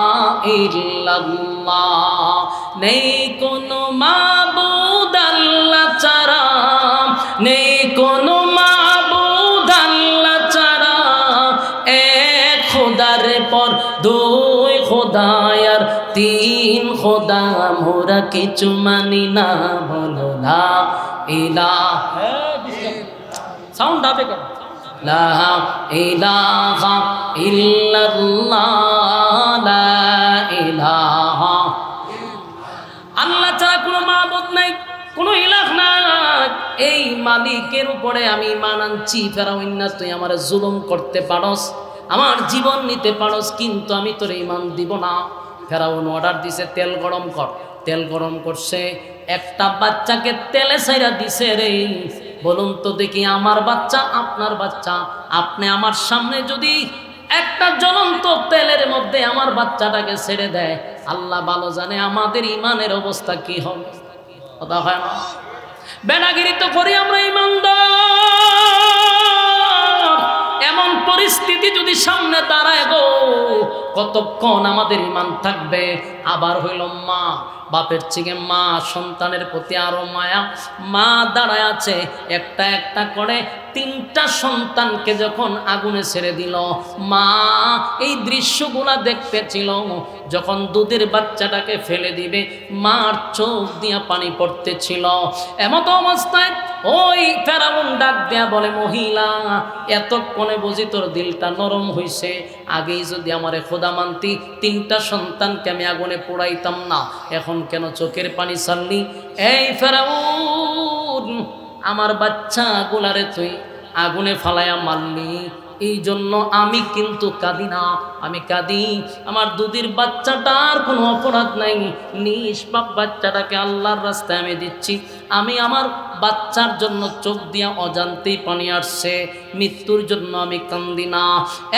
ইল্লাল্লাহ। নেই কোনো মাবুদ আল্লাহ ছাড়া, নেই কোনো মাবুদ আল্লাহ ছাড়া, এক খোদার পর দুই খোদা আর 3 খোদা, মোরা কিছু মানি না। বলো লা ইলাহা, সাউন্ড হবে কেন? লা ইলাহা ইল্লাল্লাহ, লা ইলাহা, আল্লাহ ছাড়া কোনো মাবুদ নাই, কোনো ইলাহ নাই। এই মালিকের উপরে আমি ঈমান আনছি। ফেরাউন না তুই আমারে জুলুম করতে পারস, আমার জীবন নিতে পারস, কিন্তু আমি তোর ঈমান দিব না। ফেরাউন অর্ডার দিছে তেল গরম কর। তেল গরম করছে, একটা বাচ্চাকে তেলে ছাইরা দিছে রে। বলুন তো দেখি, আমার বাচ্চা আপনার বাচ্চা, আপনি আমার সামনে যদি একটা জ্বলন্ত তেলের মধ্যে আমার বাচ্চাটাকে ছেড়ে দেয়, আল্লাহ ভালো জানে আমাদের ইমানের অবস্থা কি হবে। কথা হয় না? বেনাগিরি তো করি আমরা ইমানদার। এমন পরিস্থিতি যদি সামনে দাঁড়ায় গো, কতক্ষণ আমাদের ইমান থাকবে? আবার হইল মা, বাপের থেকে মা সন্তানের প্রতি আরো মায়া। মা দাঁড়ায় আছে, একটা একটা করে 3টা সন্তানকে যখন আগুনে ছেড়ে দিল, মা এই দৃশ্যগুলা দেখতেছিল। যখন দুধের বাচ্চাটাকে ফেলে দিবে, মার চোখ দিয়া পানি পড়তেছিল। এমত অবস্থায় ওই ফেরাউন ডাক দেয়া বলে, মহিলা এতক্ষণে বুঝি তোর দিলটা নরম হইছে, আগেই যদি আমারে খোদা মানতি 3টা সন্তানকে আমি আগুনে পোড়াইতাম না, এখন কেন চোখের পানি ছাড়লি? এই ফেরাউন, আমার বাচ্চা গুলারে তুই আগুনে ফালাইয়া মারলি, এই জন্য আমি কিন্তু কাঁদি না, আমি কাঁদি আমার দুধের বাচ্চাটার কোনো অপরাধ নাই, নিষ্পাপ বাচ্চাটাকে আল্লাহর রাস্তায় আমি দিচ্ছি। আমি আমার বাচ্চার জন্য চোখ দিয়া অজান্তেই পানি আসছে, মৃত্যুর জন্য আমি কান্দি না।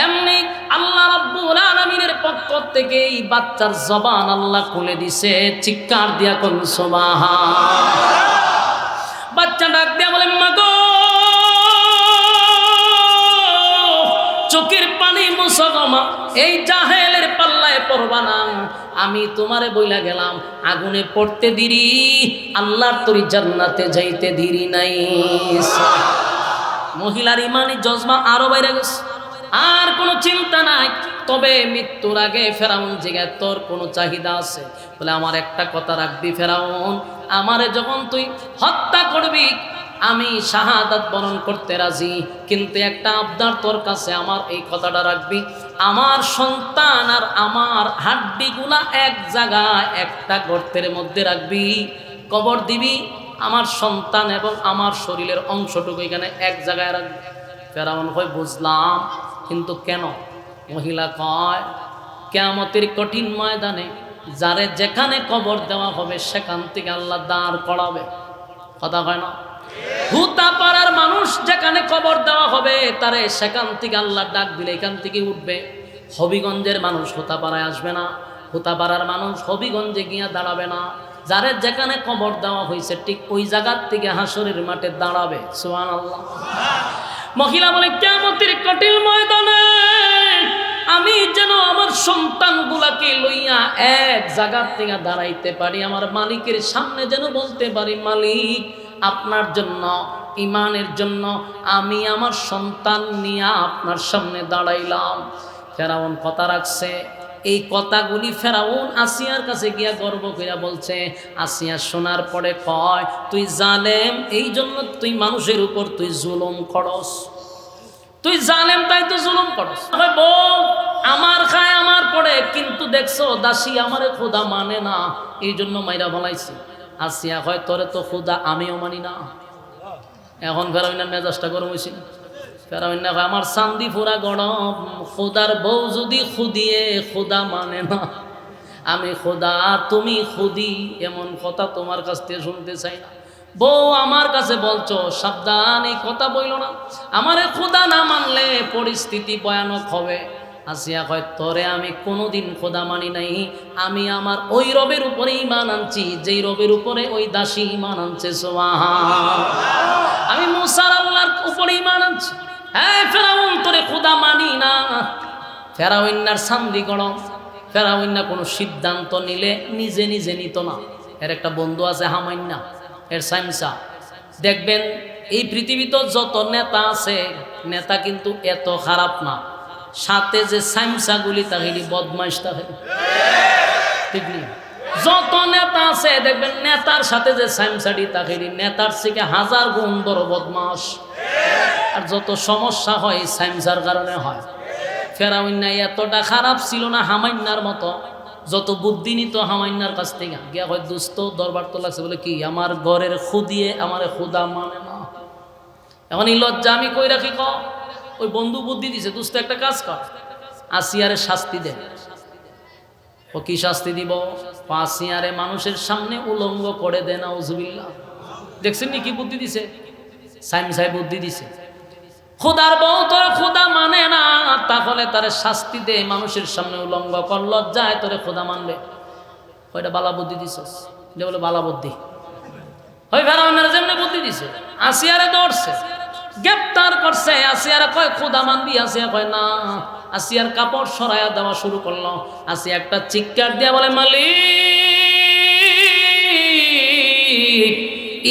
এমনি আল্লাহ রাব্বুল আলামিনের পক্ষ থেকে এই বাচ্চার জবান আল্লাহ খুলে দিছে, চিৎকার দিয়া কোন সুবহান। বাচ্চা ডাক দিয়া বলে, মা গো, চোখের পানি মুছো গো মা, এই জাহেলের পাল্লায় পড়বা না। আমি তোমারে বইলা গেলাম, আগুনে পড়তে দিরি, আল্লাহর তরি জান্নাতে যাইতে দিরি নাই। মহিলার ইমানি জজবা আরো বাইরে গেছে, আর কোনো চিন্তা নাই। তবে মৃত্যুর আগে ফেরাউন জিজ্ঞাসা, তোর কোনো চাহিদা আছে? বলে, আমার একটা কথা রাখবি ফেরাউন, আমারে যখন তুই হত্যা করবি আমি শাহাদাত বরণ করতে রাজি, কিন্তু একটা আবদার তোর কাছে, আমার এই কথাটা রাখবি, আমার সন্তান আর আমার হাড্ডিগুলা এক জায়গায় একটা গর্তের মধ্যে রাখবি, কবর দিবি, আমার সন্তান এবং আমার শরীরের অংশটুকু এখানে এক জায়গায় রাখবি। ফেরাউন কয়, বুঝলাম, কিন্তু কেন? মহিলা কয়, কিয়ামতের কঠিন ময়দানে যারে যেখানে কবর দেওয়া হবে সেখান থেকে আল্লাহ দাঁড় করাবে। কথা হয় না? হুতাপাড়ার মানুষ যেখানে কবর দেওয়া হবে তারে সেখান থেকে আল্লাহ ডাক দিলে এখান থেকে উঠবে। হবিগঞ্জের মানুষ হুতাপাড়ায় আসবে না, হুতাপাড়ার মানুষ হবিগঞ্জে গিয়া দাঁড়াবে না, যারে যেখানে কবর দেওয়া হয়েছে ঠিক ওই জায়গার থেকে হাসরের মাঠে দাঁড়াবে। সুবহানাল্লাহ। মহিলা বলে, কিয়ামতের কঠিন ময়দানে আমি যেন আমার সন্তানগুলাকে লইয়া এক জায়গার থেকে দাঁড়াইতে পারি, আমার মালিকের সামনে যেন বলতে পারি, মালিক আপনার জন্য ইমানের জন্য আমি আমার সন্তান নিয়ে আপনার সামনে দাঁড়াইলাম। ফেরাউন কথা রাখছে। এই কথাগুলি ফেরাউন আসিয়ার কাছে গিয়া গর্ব কইরা বলছে। আসিয়া শোনার পরে কয়, তুই জালেম, এই জন্য তুই মানুষের উপর তুই জুলুম করস, তুই জালেম তাই তো জুলুম করস। বউ আমার খায় আমার পড়ে, কিন্তু দেখছো দাসী আমারে খোদা মানে না, এই জন্য মাইরা বলাইছি। আসিয়া হয় তোরে তো খোদা আমিও মানি না। এখন ফেরাউনের মেজাজটা গরম হয়েছিল। ফেরাউন না কয়, আমার চান্দি পুরা গরম, খোদার বউ যদি খুদিয়ে খোদা মানে না, আমি খোদা তুমি খুদি, এমন কথা তোমার কাছ থেকে শুনতে চাই না। বউ আমার কাছে বলছো, সাবধান, এই কথা বইল না, আমারে খোদা না মানলে পরিস্থিতি ভয়ানক হবে। আসিয়া কয়, তোরে আমি কোনোদিন খোদা মানি নাই, আমি আমার ওই রবের উপরে ঈমান আনছি যেই রবের উপরে ওই দাসী ঈমান আনছে। সুবহান, আমি মুসার আল্লাহর উপরে ঈমান আনছি। হ্যাঁ ফেরাউন, তোরে খোদা মানি না। ফেরাউন্নার সান্দি গরম। ফেরাউন্না কোনো সিদ্ধান্ত নিলে নিজে নিজে নিত না। এর একটা বন্ধু আছে হামাইন্না, এর সাইমসা। দেখবেন এই পৃথিবীতে যত নেতা আছে, নেতা কিন্তু এত খারাপ না, সাথে যে সাইমসাগুলি তাহিরি বদমাইশ তাহিরি, ঠিক নেই? যত নেতা আছে দেখবেন নেতার সাথে যে সাইমসাডি তাহিরি নেতার থেকে 1000 গুণ বড় বদমাস। আর যত সমস্যা হয় সাইমসার কারণে হয়। ফেরাউন্না এতটা খারাপ ছিল না হামাইন্নার মতো, যত বুদ্ধি নিত হামাইন্নার কাছ থেকে গিয়া হয়, দুস্থ দরবার তো লাগছে বলে কি আমার ঘরের খুদিয়ে আমারে খুদা মানে না। এখন এই লজ্জা আমি কই রাখি ক, ওই বন্ধু বুদ্ধি দিছে, দুস্থ একটা কাজ কর, আসিয়ারে শাস্তি দে। ও কি শাস্তি দিব? আসিয়ারে মানুষের সামনে উলঙ্গ করে দে। নাউজুবিল্লাহ। দেখছেন নি কি বুদ্ধি দিছে? সাইম সাহেব বুদ্ধি দিছে। খোদার বউ তোর খোদা মানে না, তাহলে তারে শাস্তি দে, মানুষের সামনে উলঙ্গ কর, লজ্জায় তোরে খোদা মানবে। ওইটা বালা বুদ্ধি দিছস, এটা বলে বালা বুদ্ধি। ওই ফেরাউনের যেমনি বুদ্ধি দিছে, আসিয়ারে ধরছে, গ্রেপ্তার করছে। আসিয়ারে কয় খোদা মানবি? আসিয়া কয় না। আসিয়ার কাপড় সরাইয়া দেওয়া শুরু করলো। আসিয়া একটা চিৎকার দিয়া বলে, মালিক,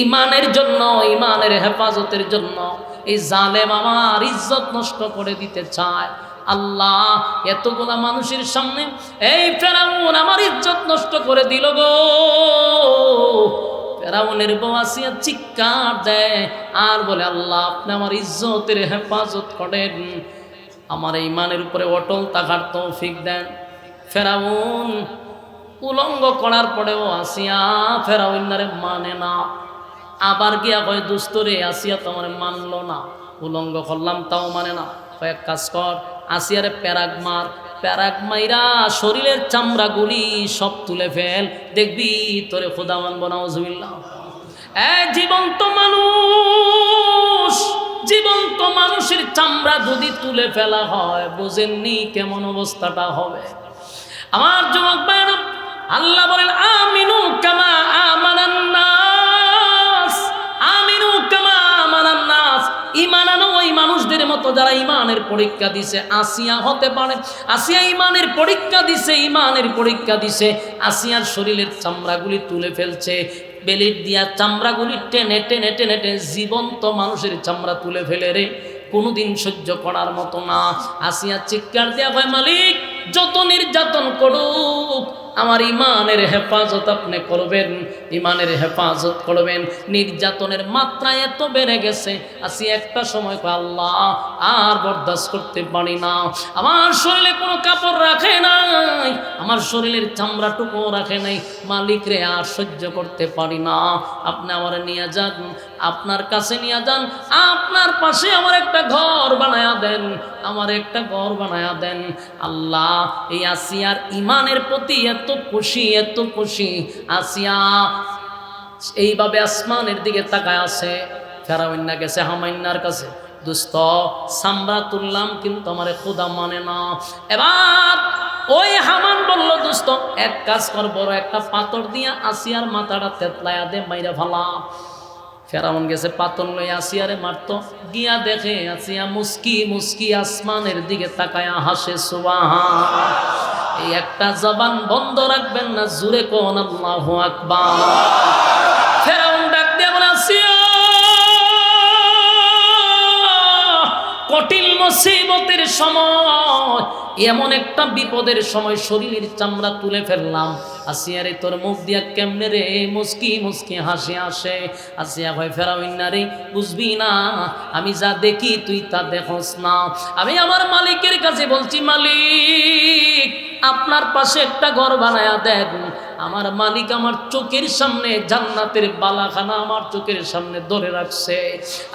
ইমানের জন্য, ইমানের হেফাজতের জন্য এই জালেম আমার ইজ্জত নষ্ট করে দিতে চায়। আল্লাহ, এতগুলা মানুষের সামনে এই ফেরাউন আমার ইজ্জত নষ্ট করে দিল গো। ফেরাউনের বউ আসিয়া চিৎকার দেয় আর বলে, আল্লাহ আপনি আমার ইজ্জতের হেফাজত করেন, আমার ইমানের উপরে অটল থাকার তৌফিক দেন। ফেরাউন উলঙ্গ করার পরেও আসিয়া ফেরাউনারে মানে না। আবার গিয়া কয়, দুস্তরে আসিয়া তো আমার মানলো না, উলঙ্গ করলাম তাও মানে না। কয়েক কাজ কর, আসিয়ারে প্যারাগ মার, প্যারাগ মাইরা শরীরের চামড়াগুলি সব তুলে ফেল, দেখবি তোরে খোদা মানব। নাউজুবিল্লাহ। জীবন্ত মানুষ, জীবন্ত মানুষের চামড়া যদি তুলে ফেলা হয়, বুঝেননি কেমন অবস্থাটা হবে? আমার যুবক ভাইরা, আল্লাহ বলেন, আমিনু কামা আমানান নাস, আমিনু কামা আমানান নাস। ঈমান আনো ওই মানুষদের মতো যারা ঈমানের পরীক্ষা দিছে। আসিয়া হতে পারে, আসিয়া ঈমানের পরীক্ষা দিছে, ঈমানের পরীক্ষা দিছে। আসিয়ার শরীরের চামড়াগুলি তুলে ফেলছে, বেলিট দিয়া চামড়াগুলি টেনে টেনে টেনে টেনে জীবন্ত মানুষের চামড়া তুলে ফেলে রে, কোনোদিন সহ্য করার মতো না। আসিয়া চিৎকার দেয়া হয়, মালিক যত নির্যাতন করুক আমার ইমানের হেফাজত আপনি করবেন, ইমানের হেফাজত করবেন। নির্যাতনের মাত্রা এত বেড়ে গেছে, আসি একটা সময় আল্লাহ আর বরদাস্ত করতে পারি না। আমার শরীরে কোনো কাপড় রাখে নাই, আমার শরীরের চামড়াটুকু রাখে নাই, মালিক রে আর সহ্য করতে পারি না, আপনি আমার নিয়ে যান, আপনার কাছে নিয়ে যান, আপনার পাশে আমার একটা ঘর বানায়া দেন, আমার একটা ঘর বানায়া দেন। আল্লাহ এই আসিয়ার ইমানের প্রতি এত খুশি, এত খুশি। আসিয়া এইভাবে আসমানের দিকে তাকায় আছে। ফেরাউন্না গেছে হামাইন্নার কাছে, দুস্ত সামরা তুললাম কিন্তু আমারে খোদা মানে না। এবার ওই হামান বলল, দুস্ত এক কাজ কর, বড় একটা পাথর দিয়া আসিয়ার মাথাটা তেতলায়া দে, মাইরা ফালা। ফেরাউন গেছে পাথর লই আসিয়ারে মারতো, গিয়া দেখে আসিয়া মুস্কি মুস্কি আসমানের দিকে তাকায়া হাসে। সুবহান। এই একটা জবান বন্ধ রাখবেন না, জুরে কোন আল্লাহু আকবার। ফেরাউন ডাক দিয়ে বলে, আসিয়া কঠিন মুসিবতের সময়, এমন একটা বিপদের সময় শরীরের চামড়া তুলে ফেললাম। আসিয়া রে তোর মুখ দিয়া কেমনে রে মুস্কি মুস্কি হাসি আসে। আসিয়া ভাই ফেরাউন না রে, বুঝবি না আমি যা দেখি তুই তা দেখোস না। আমি আমার মালিকের কাছে বলছি, মালিক আপনার পাশে একটা ঘর বানায়া দেন। আমার মালিক আমার চোখের সামনে জান্নাতের বালাখানা আমার চোখের সামনে ধরে রাখছে।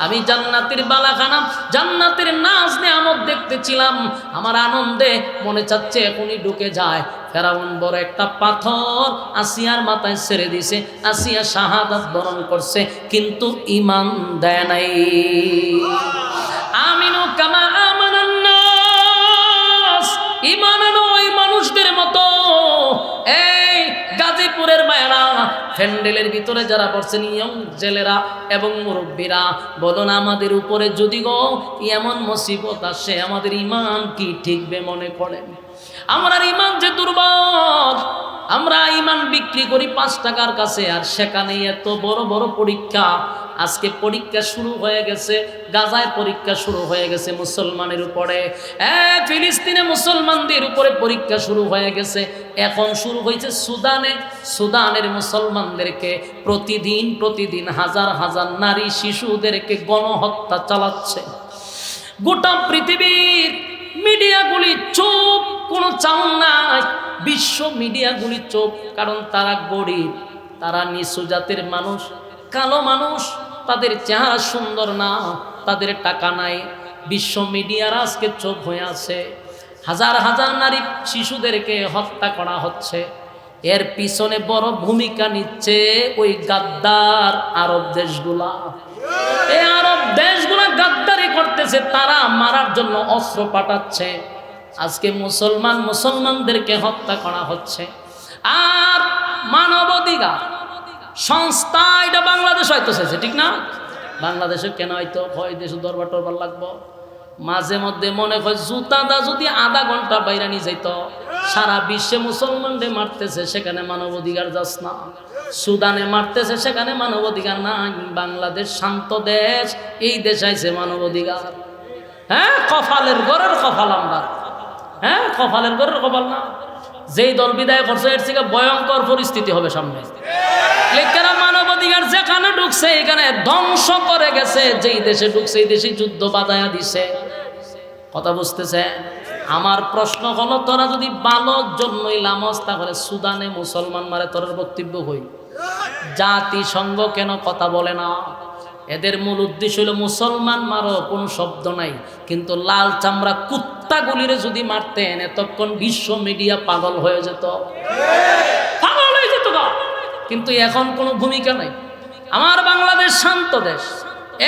আমি জান্নাতের বালাখানা, জান্নাতের নাজ নেয়ামত দেখতেছিলাম। আমার আনন্দে মনে চাচ্ছে এখনই ঢুকে যায়। ফেরাউন বড় একটা পাথর আসিয়ার মাথায় ছেড়ে দিছে। আসিয়া শাহাদাত বরণ করছে, কিন্তু ঈমান দেয় নাই। আমিনু কামা আমানান নাস, ঈমান আনো ওই মানুষদের মতো। এই গাজীপুরের মায়েরা, প্যান্ডেলের ভিতরে যারা পড়ছেন, ইয়ং জেলেরা এবং মুরব্বীরা, বলুন আমাদের উপরে যদি গো এমন মুসিবত আসে, আমাদের ঈমান কি ঠিকবে মনে করেন? আমরা ঈমান যে দুর্বল, আমরা ঈমান বিক্রি করি 5 টাকার কাছে, আর সেখানে এত বড় বড় পরীক্ষা। আজকে পরীক্ষা শুরু হয়ে গেছে, গাজায় পরীক্ষা শুরু হয়ে গেছে মুসলমানের উপরে, ফিলিস্তিনে মুসলমানদের উপরে পরীক্ষা শুরু হয়ে গেছে। এখন শুরু হয়েছে সুদানে, সুদানের মুসলমানদেরকে প্রতিদিন হাজার হাজার নারী শিশুদেরকে গণহত্যা চালাচ্ছে। গোটা পৃথিবীর মিডিয়াগুলি চুপ, কোনো চাউন নাই। বিশ্ব মিডিয়াগুলি চুপ, কারণ তারা গরিব, তারা নিচু জাতের মানুষ, কালো মানুষ, তাদের চেহারা সুন্দর না, তাদের টাকা নাই। বিশ্ব মিডিয়ার আজকে চুপ হয়ে আছে। হাজার হাজার নারী শিশুদেরকে হত্যা করা হচ্ছে। এর পিছনে বড় ভূমিকা নিচ্ছে ওই গাদ্দার আরব দেশগুলা। এই আরব দেশগুলা গাদ্দারি করতেছে, তারা মারার জন্য অস্ত্র পাঠাচ্ছে। আজকে মুসলমানদেরকে হত্যা করা হচ্ছে। আর মানবাধিকার সংস্থা, এটা বাংলাদেশ হয়তো চাইছে, ঠিক না? বাংলাদেশে কেন হয়তো হয় দেশে দরবার টরবার লাগবো। মাঝে মধ্যে মনে হয় জুতাদা যদি আধা ঘন্টা বাইরে নিয়ে যাইতো। সারা বিশ্বে মুসলমানদের মারতেছে, সেখানে মানবাধিকার যাস না। সুদানে মারতেছে, সেখানে মানবাধিকার নাই। বাংলাদেশ শান্ত দেশ, এই দেশ আইছে মানবাধিকার। হ্যাঁ, কপালের ঘরের কপাল আমরা। হ্যাঁ, কপালের ঘরের কপাল না। যেই দল বিদায় করছে, এর থেকে ভয়ঙ্কর পরিস্থিতি হবে সামনে। লেখকেরা মানবাধিকার যেখানে ঢুকছে এখানে ধ্বংস করে গেছে। যেই দেশে ঢুকছে এই দেশে যুদ্ধ বাধায়া দিছে। কথা বুঝতেছে? আমার প্রশ্ন হলো, তোরা যদি বালক জন্মই লামস, তাহলে সুদানে মুসলমান মারে, তোর বক্তব্য হই। জাতিসংঘ কেন কথা বলে না? এদের মূল উদ্দেশ্য হলো মুসলমান মারো, কোনো শব্দ নাই। কিন্তু লাল চামড়া কুত্তাগুলিরে যদি মারতেন, এতক্ষণ বিশ্ব মিডিয়া পাগল হয়ে যেত, পাগল হয়ে যেত। কিন্তু এখন কোনো ভূমিকা নাই। আমার বাংলাদেশ শান্ত দেশ,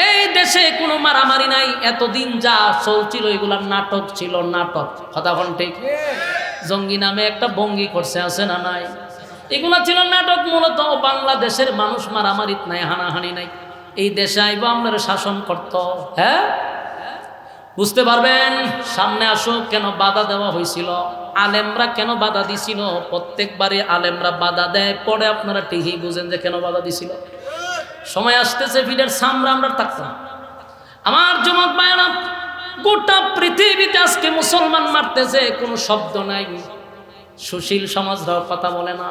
এই দেশে কোনো মারামারি নাই। এতদিন যা চলছিল এগুলার নাটক ছিল, নাটক। কথা কোন ঠিক? জঙ্গি নামে একটা ভঙ্গি করছে, আছে না নাই? এগুলা ছিল নাটক। মূলত বাংলাদেশের মানুষ মারামারিত নাই, হানাহানি নাই। এই দেশে আইব আমরা শাসন করত। হ্যাঁ, বুঝতে পারবেন। সামনে আসুক, কেন বাধা দেওয়া হয়েছিল, আলেমরা কেন বাধা দিছিল। প্রত্যেকবারে আলেমরা বাধা দেয়, পরে আপনারা ঠিকই বুঝেন যে কেন বাধা দিছিল। সময় আসতেছে ফিরের সামরা আমরা থাকতাম। আমার যুবক ভাইয়েরা, গোটা পৃথিবীতে আজকে মুসলমান মারতেছে, কোনো শব্দ নাই। সুশীল সমাজরাও কথা বলে না।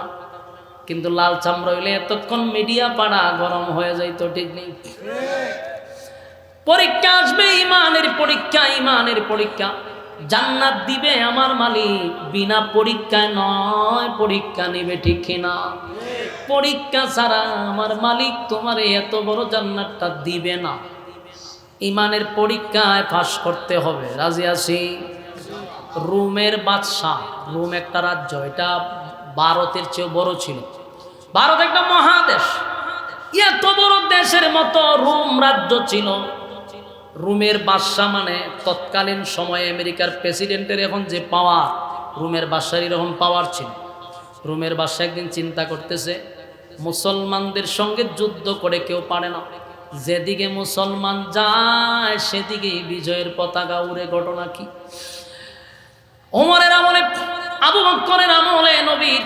কিন্তু লাল চামড়া হইলে এতক্ষণ মিডিয়া পাড়া গরম হয়ে যাইতো, ঠিক নেই? পরীক্ষা আসবে, ইমানের পরীক্ষা, ইমানের পরীক্ষা। জান্নাত দিবে আমার মালিক, বিনা পরীক্ষায় নয়, পরীক্ষা নিবে, ঠিক না? পরীক্ষা ছাড়া আমার মালিক তোমার এত বড় জান্নাতটা দিবে না। ইমানের পরীক্ষায় পাস করতে হবে। রাজি আছি? রোমের বাদশাহ, রোম একটা রাজ্য, এটা ভারতের চেয়ে বড় ছিল। ভারত একটা মহাদেশ, এত বড় দেশের মতো রোম রাজ্য ছিল। রোমের বাদশাহ মানে তৎকালীন সময়ে আমেরিকার প্রেসিডেন্টের এখন যে পাওয়ার, রোমের বাদশার এরকম পাওয়ার ছিল। রোমের বাদশাহ একদিন চিন্তা করতেছে, মুসলমানদের সঙ্গে যুদ্ধ করে কেউ পারে না। যেদিকে মুসলমান যায় সেদিকেই বিজয়ের পতাকা উড়ে। ঘটনা কি? ওমরের আমলে, আবু বকরের আমলে, নবীর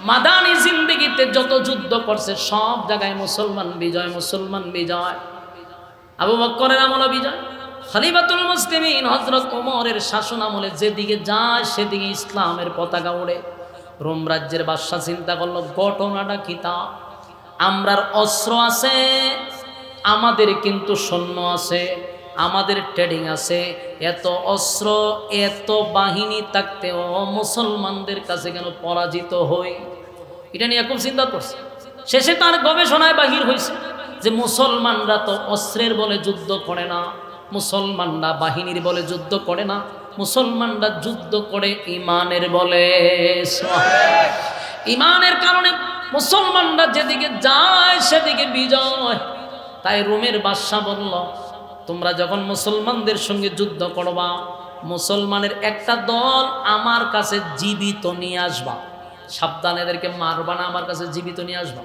মাদানী জিন্দেগিতে যত যুদ্ধ করছে সব জায়গায় মুসলমান বিজয়, মুসলমান বিজয়। আবু বকরের আমলে বিজয়, খলিফাতুল মুসলিমিন হযরত ওমরের শাসন আমলে যেদিকে যায় সেদিকে ইসলামের পতাকা ওড়ে। রোম রাজ্যের বাদশা চিন্তা করলো ঘটনাটা কি তা, আমরার অস্ত্র আছে, আমাদের কিন্তু সৈন্য আছে, আমাদের ট্রেডিং আছে, এত অস্ত্র এত বাহিনী থাকতেও মুসলমানদের কাছে কেন পরাজিত হই, এটা নিয়ে খুব চিন্তা করছে। শেষে তার গবেষণায় বাহির হয়েছে যে মুসলমানরা তো অস্ত্রের বলে যুদ্ধ করে না, মুসলমানরা বাহিনীর বলে যুদ্ধ করে না, মুসলমানরা যুদ্ধ করে ইমানের বলে। ইমানের কারণে মুসলমানরা যেদিকে যায় সেদিকে বিজয়। তাই রোমের বাদশা বলল, তোমরা যখন মুসলমানদের সঙ্গে যুদ্ধ করবা, মুসলমানের একটা দল আমার কাছে জীবিত নিয়ে আসবা, সাবধান এদেরকে মারবা না, আমার কাছে জীবিত নিয়ে আসবা,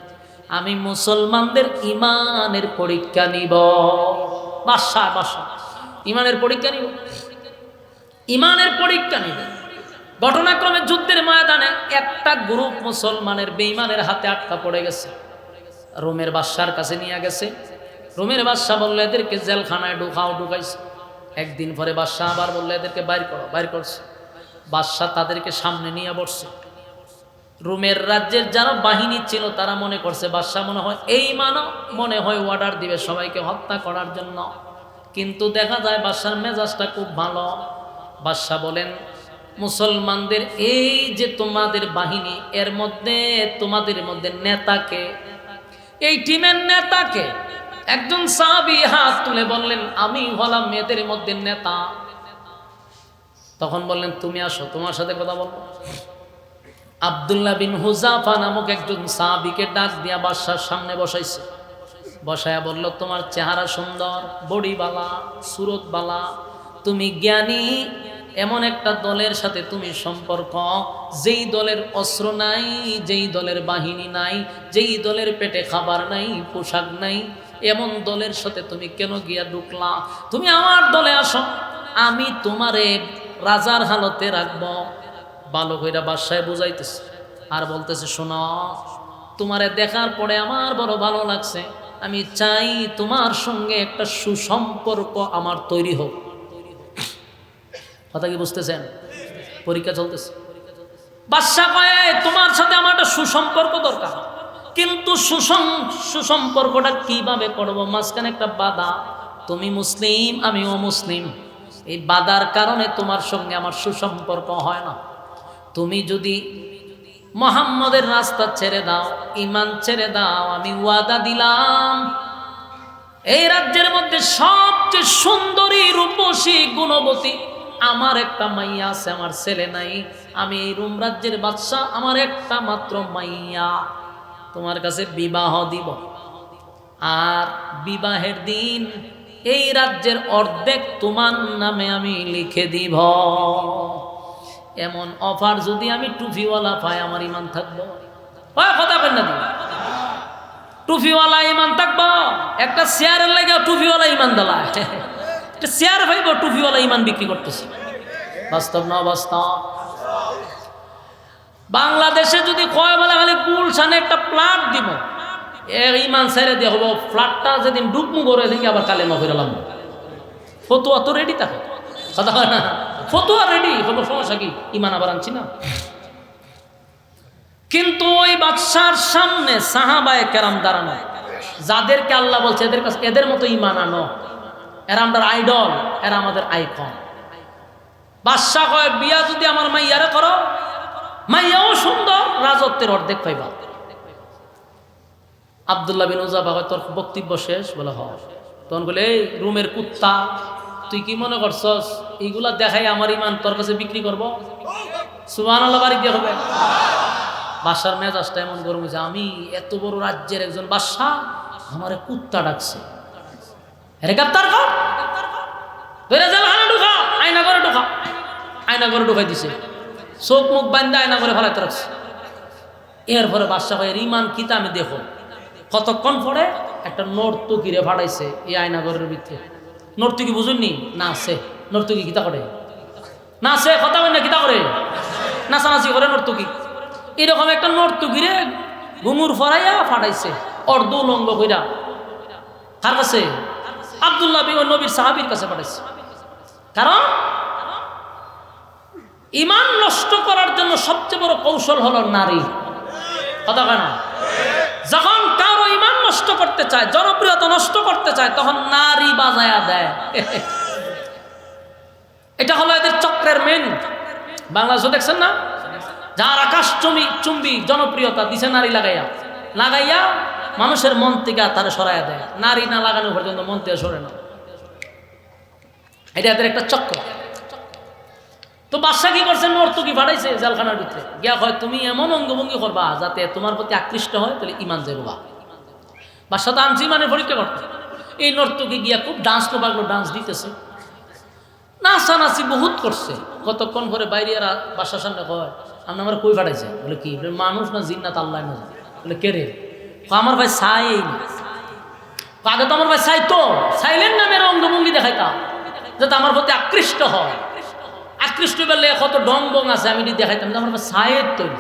আমি মুসলমানদের ইমানের পরীক্ষা নিব। বাদশা ইমানের পরীক্ষা নিব, ইমানের পরীক্ষা নিব। ঘটনাক্রমে যুদ্ধের ময়দানে একটা গ্রুপ মুসলমানের বেঈমানের হাতে আটকা পড়ে গেছে, রোমের বাদশার কাছে নিয়ে গেছে। রোমের বাদশা বললো এদেরকে জেলখানায় ঢুকাইছে। একদিন পরে বাদশা আবার বললো এদেরকে বাইর করছে। বাদশা তাদেরকে সামনে নিয়ে বসছে। রোমের রাজ্যের যারা বাহিনী ছিল তারা মনে করছে বাদশা মনে হয় মনে হয় অর্ডার দিবে সবাইকে হত্যা করার জন্য, কিন্তু দেখা যায় বাদশার মেজাজটা খুব ভালো। বাদশা বলেন, মুসলমানদের এই যে তোমাদের বাহিনী, এর মধ্যে তোমাদের মধ্যে নেতাকে, এই টিমের নেতাকে? একজন সাহাবী হাত তুলে বললেন, আমি হলাম মেয়েদের মধ্যে নেতা। তখন বললেন, তুমি আসো, তোমার সাথে কথা বলবো। আব্দুল্লাহ বিন হুযাফা নামক একজন সাহাবীকে ডাক দিয়া বাদশার সামনে বসাইছে। বসায়া বলল, তোমার চেহারা সুন্দর, বডি বালা, সুরত বালা, তুমি জ্ঞানী, এমন একটা দলের সাথে তুমি সম্পর্ক, যেই দলের অস্ত্র নাই, যেই দলের বাহিনী নাই, যেই দলের পেটে খাবার নাই, পোশাক নাই, এমন দলের সাথে তুমি কেন গিয়া ঢুকলা? তুমি আমার দলে আসো, আমি তোমারে রাজার হালতে রাখবো। ভালো কইরা বাদশায় বুঝাইতেছে আর বলতেছে, শোনো, তোমারে দেখার পরে আমার বড় ভালো লাগছে, আমি চাই তোমার সঙ্গে একটা সুসম্পর্ক আমার তৈরি হোক। কথা কি বুঝতেছেন? পরীক্ষা চলতেছে। বাদশা কয়, তোমার সাথে আমার একটা সুসম্পর্ক দরকার, কিন্তু সুসম্পর্কটা কিভাবে করবো? মাঝখানে একটা বাধা, তুমি মুসলিম, আমি অমুসলিম, এই বাধার কারণে তোমার সঙ্গে আমার সুসম্পর্ক হয় না। তুমি যদি মুহাম্মদের রাস্তা ছেড়ে দাও, ঈমান ছেড়ে দাও, আমি ওয়াদা দিলাম এই রাজ্যের মধ্যে সবচেয়ে সুন্দরী, রূপসী, গুণবতী আমার একটা মাইয়া আছে, আমার ছেলে নাই, আমি এই রোম রাজ্যের বাদশা, আমার একটা মাত্র মাইয়া, তোমার কাছে বিবাহ দিব। আর বিবাহের দিন এই রাজ্যের অর্ধেক তোমার নামে আমি লিখে দিব। এমন অফার যদি আমি টুপিওয়ালা পাই, আমার ইমান থাকবো? কথা বলেন না, দিন টুপিওয়ালা ইমান থাকবো? একটা চেয়ারের লাগে টুপিওয়ালা ইমান দালা, একটা চেয়ার ভাইব টুপিওয়ালা ইমান বিক্রি করতেছে। বাস্তব না বাস্তব? বাংলাদেশে যদি কয় বলে খালি গুলশানে একটা প্লাট দিব, ইমান ছেড়ে দিয়ে হবো, ফ্ল্যাটটা যেদিন ডুবমু করে দেখি আবার কালেমা ফিরালাম। ফতুয়া তো রেডি থাকে, কথা হয় না? ফতুয়া রেডি হবো, সমস্যা কি? ইমান আবার আনছি না। কিন্তু ওই বাদশার সামনে সাহাবায়ে কেরাম দাঁড়ানো, যাদেরকে আল্লাহ বলছে এদের কাছে এদের মতো ইমান আনো, এরা আমাদের আইডল, এরা আমাদের আইকন। বাদশা কয়, বিয়া যদি আমার মাইয়ারে করো, মাইয়াও সুন্দর, রাজত্বের অর্ধেক পাইবা। আব্দুল্লাহ বিন হুযাফা কয়, তোর বক্তব্য শেষ? বলে হ। তখন বলে, এই রুমের কুত্তা, তুই কি মনে করছস এইগুলা দেখাই আমার ইমান তোর কাছে বিক্রি করবো? সুবহানাল্লাহ, বাড়ি দিয়ে হবে। বাদশার মেজাজটা এমন গরম হয়েছে, আমি এত বড় রাজ্যের একজন বাদশা, আমার কুত্তা ডাকছে, আরে গ্রেফতার কর, জেলখানা ঢুকা, আয়না করে ঢুকা। আয়না করে ঢুকাই দিছে, চোখ মুখ বান্ধা আয়না করে ফেলাইতে রাখছে। এরপরে বাদশা ভাই ইমান কিতা আমি দেখো। কতক্ষণ পরে একটা নর্তকীরে ফাটাইছে এই আয়না ঘরের ভিতরে। নর্তকী বুঝুননি? না আছে নর্তকী কিতা করে, না আছে কথা বলেন না, কিতা করে? নাচানাচি করে নর্তকী। এরকম একটা নর্তকীরে ঘুঙুর ফরাইয়া ফাটাইছে, অর্ধ উলঙ্গ কইরা। কার কাছে? আব্দুল্লাহ বিন নবীর সাহাবীর কাছে পাঠাইছে। কারণ ঈমান নষ্ট করার জন্য সবচেয়ে বড় কৌশল হলো নারী। কথা কেন? যখন কারো ঈমান নষ্ট করতে চায়, জনপ্রিয়তা নষ্ট করতে চায়, তখন নারী বাজায়া দেয়। এটা হলো এদের চক্রের মেন। বাংলাদেশে দেখছেন না, যার আকাশ চুম্বি জনপ্রিয়তা দিছে নারী লাগাইয়া মানুষের মন থেকে তারা সরাইয়া দেয়। নারী না লাগানো পর্যন্ত মন থেকে সরে না। এটা এদের একটা চক্র। তো বাদশা কি করছে, নর্তকী পাঠাইছে জেলখানার ভিতরে গিয়া, হয় তুমি এমন অঙ্গভঙ্গি করবা যাতে তোমার প্রতি আকৃষ্ট হয়, তাহলে ঈমান যাইবা। বাদশা তো আনছি মানে পরীক্ষা করতে। এই নর্তকী গিয়া খুব ডান্স তো পাগলো, ডান্স দিতেছে, নাচানাচি বহুত করছে। কতক্ষণ পরে বাইরে বাসার সামনে কয়, আপনি আমার কই পাঠাইছে? বলে কি মানুষ না জিন্নাত আল্লাহ না? বলে কে রে? আমার ভাই চাই না। আগে তো আমার ভাই চাইতো, চাইলেন না মেয়ের অঙ্গভঙ্গি দেখাইতাম যাতে আমার প্রতি আকৃষ্ট হয়। আকৃষ্ট করলে কত ডং বং আছে আমি দেখাইতাম, আমার ভাই চায়ের তৈরি।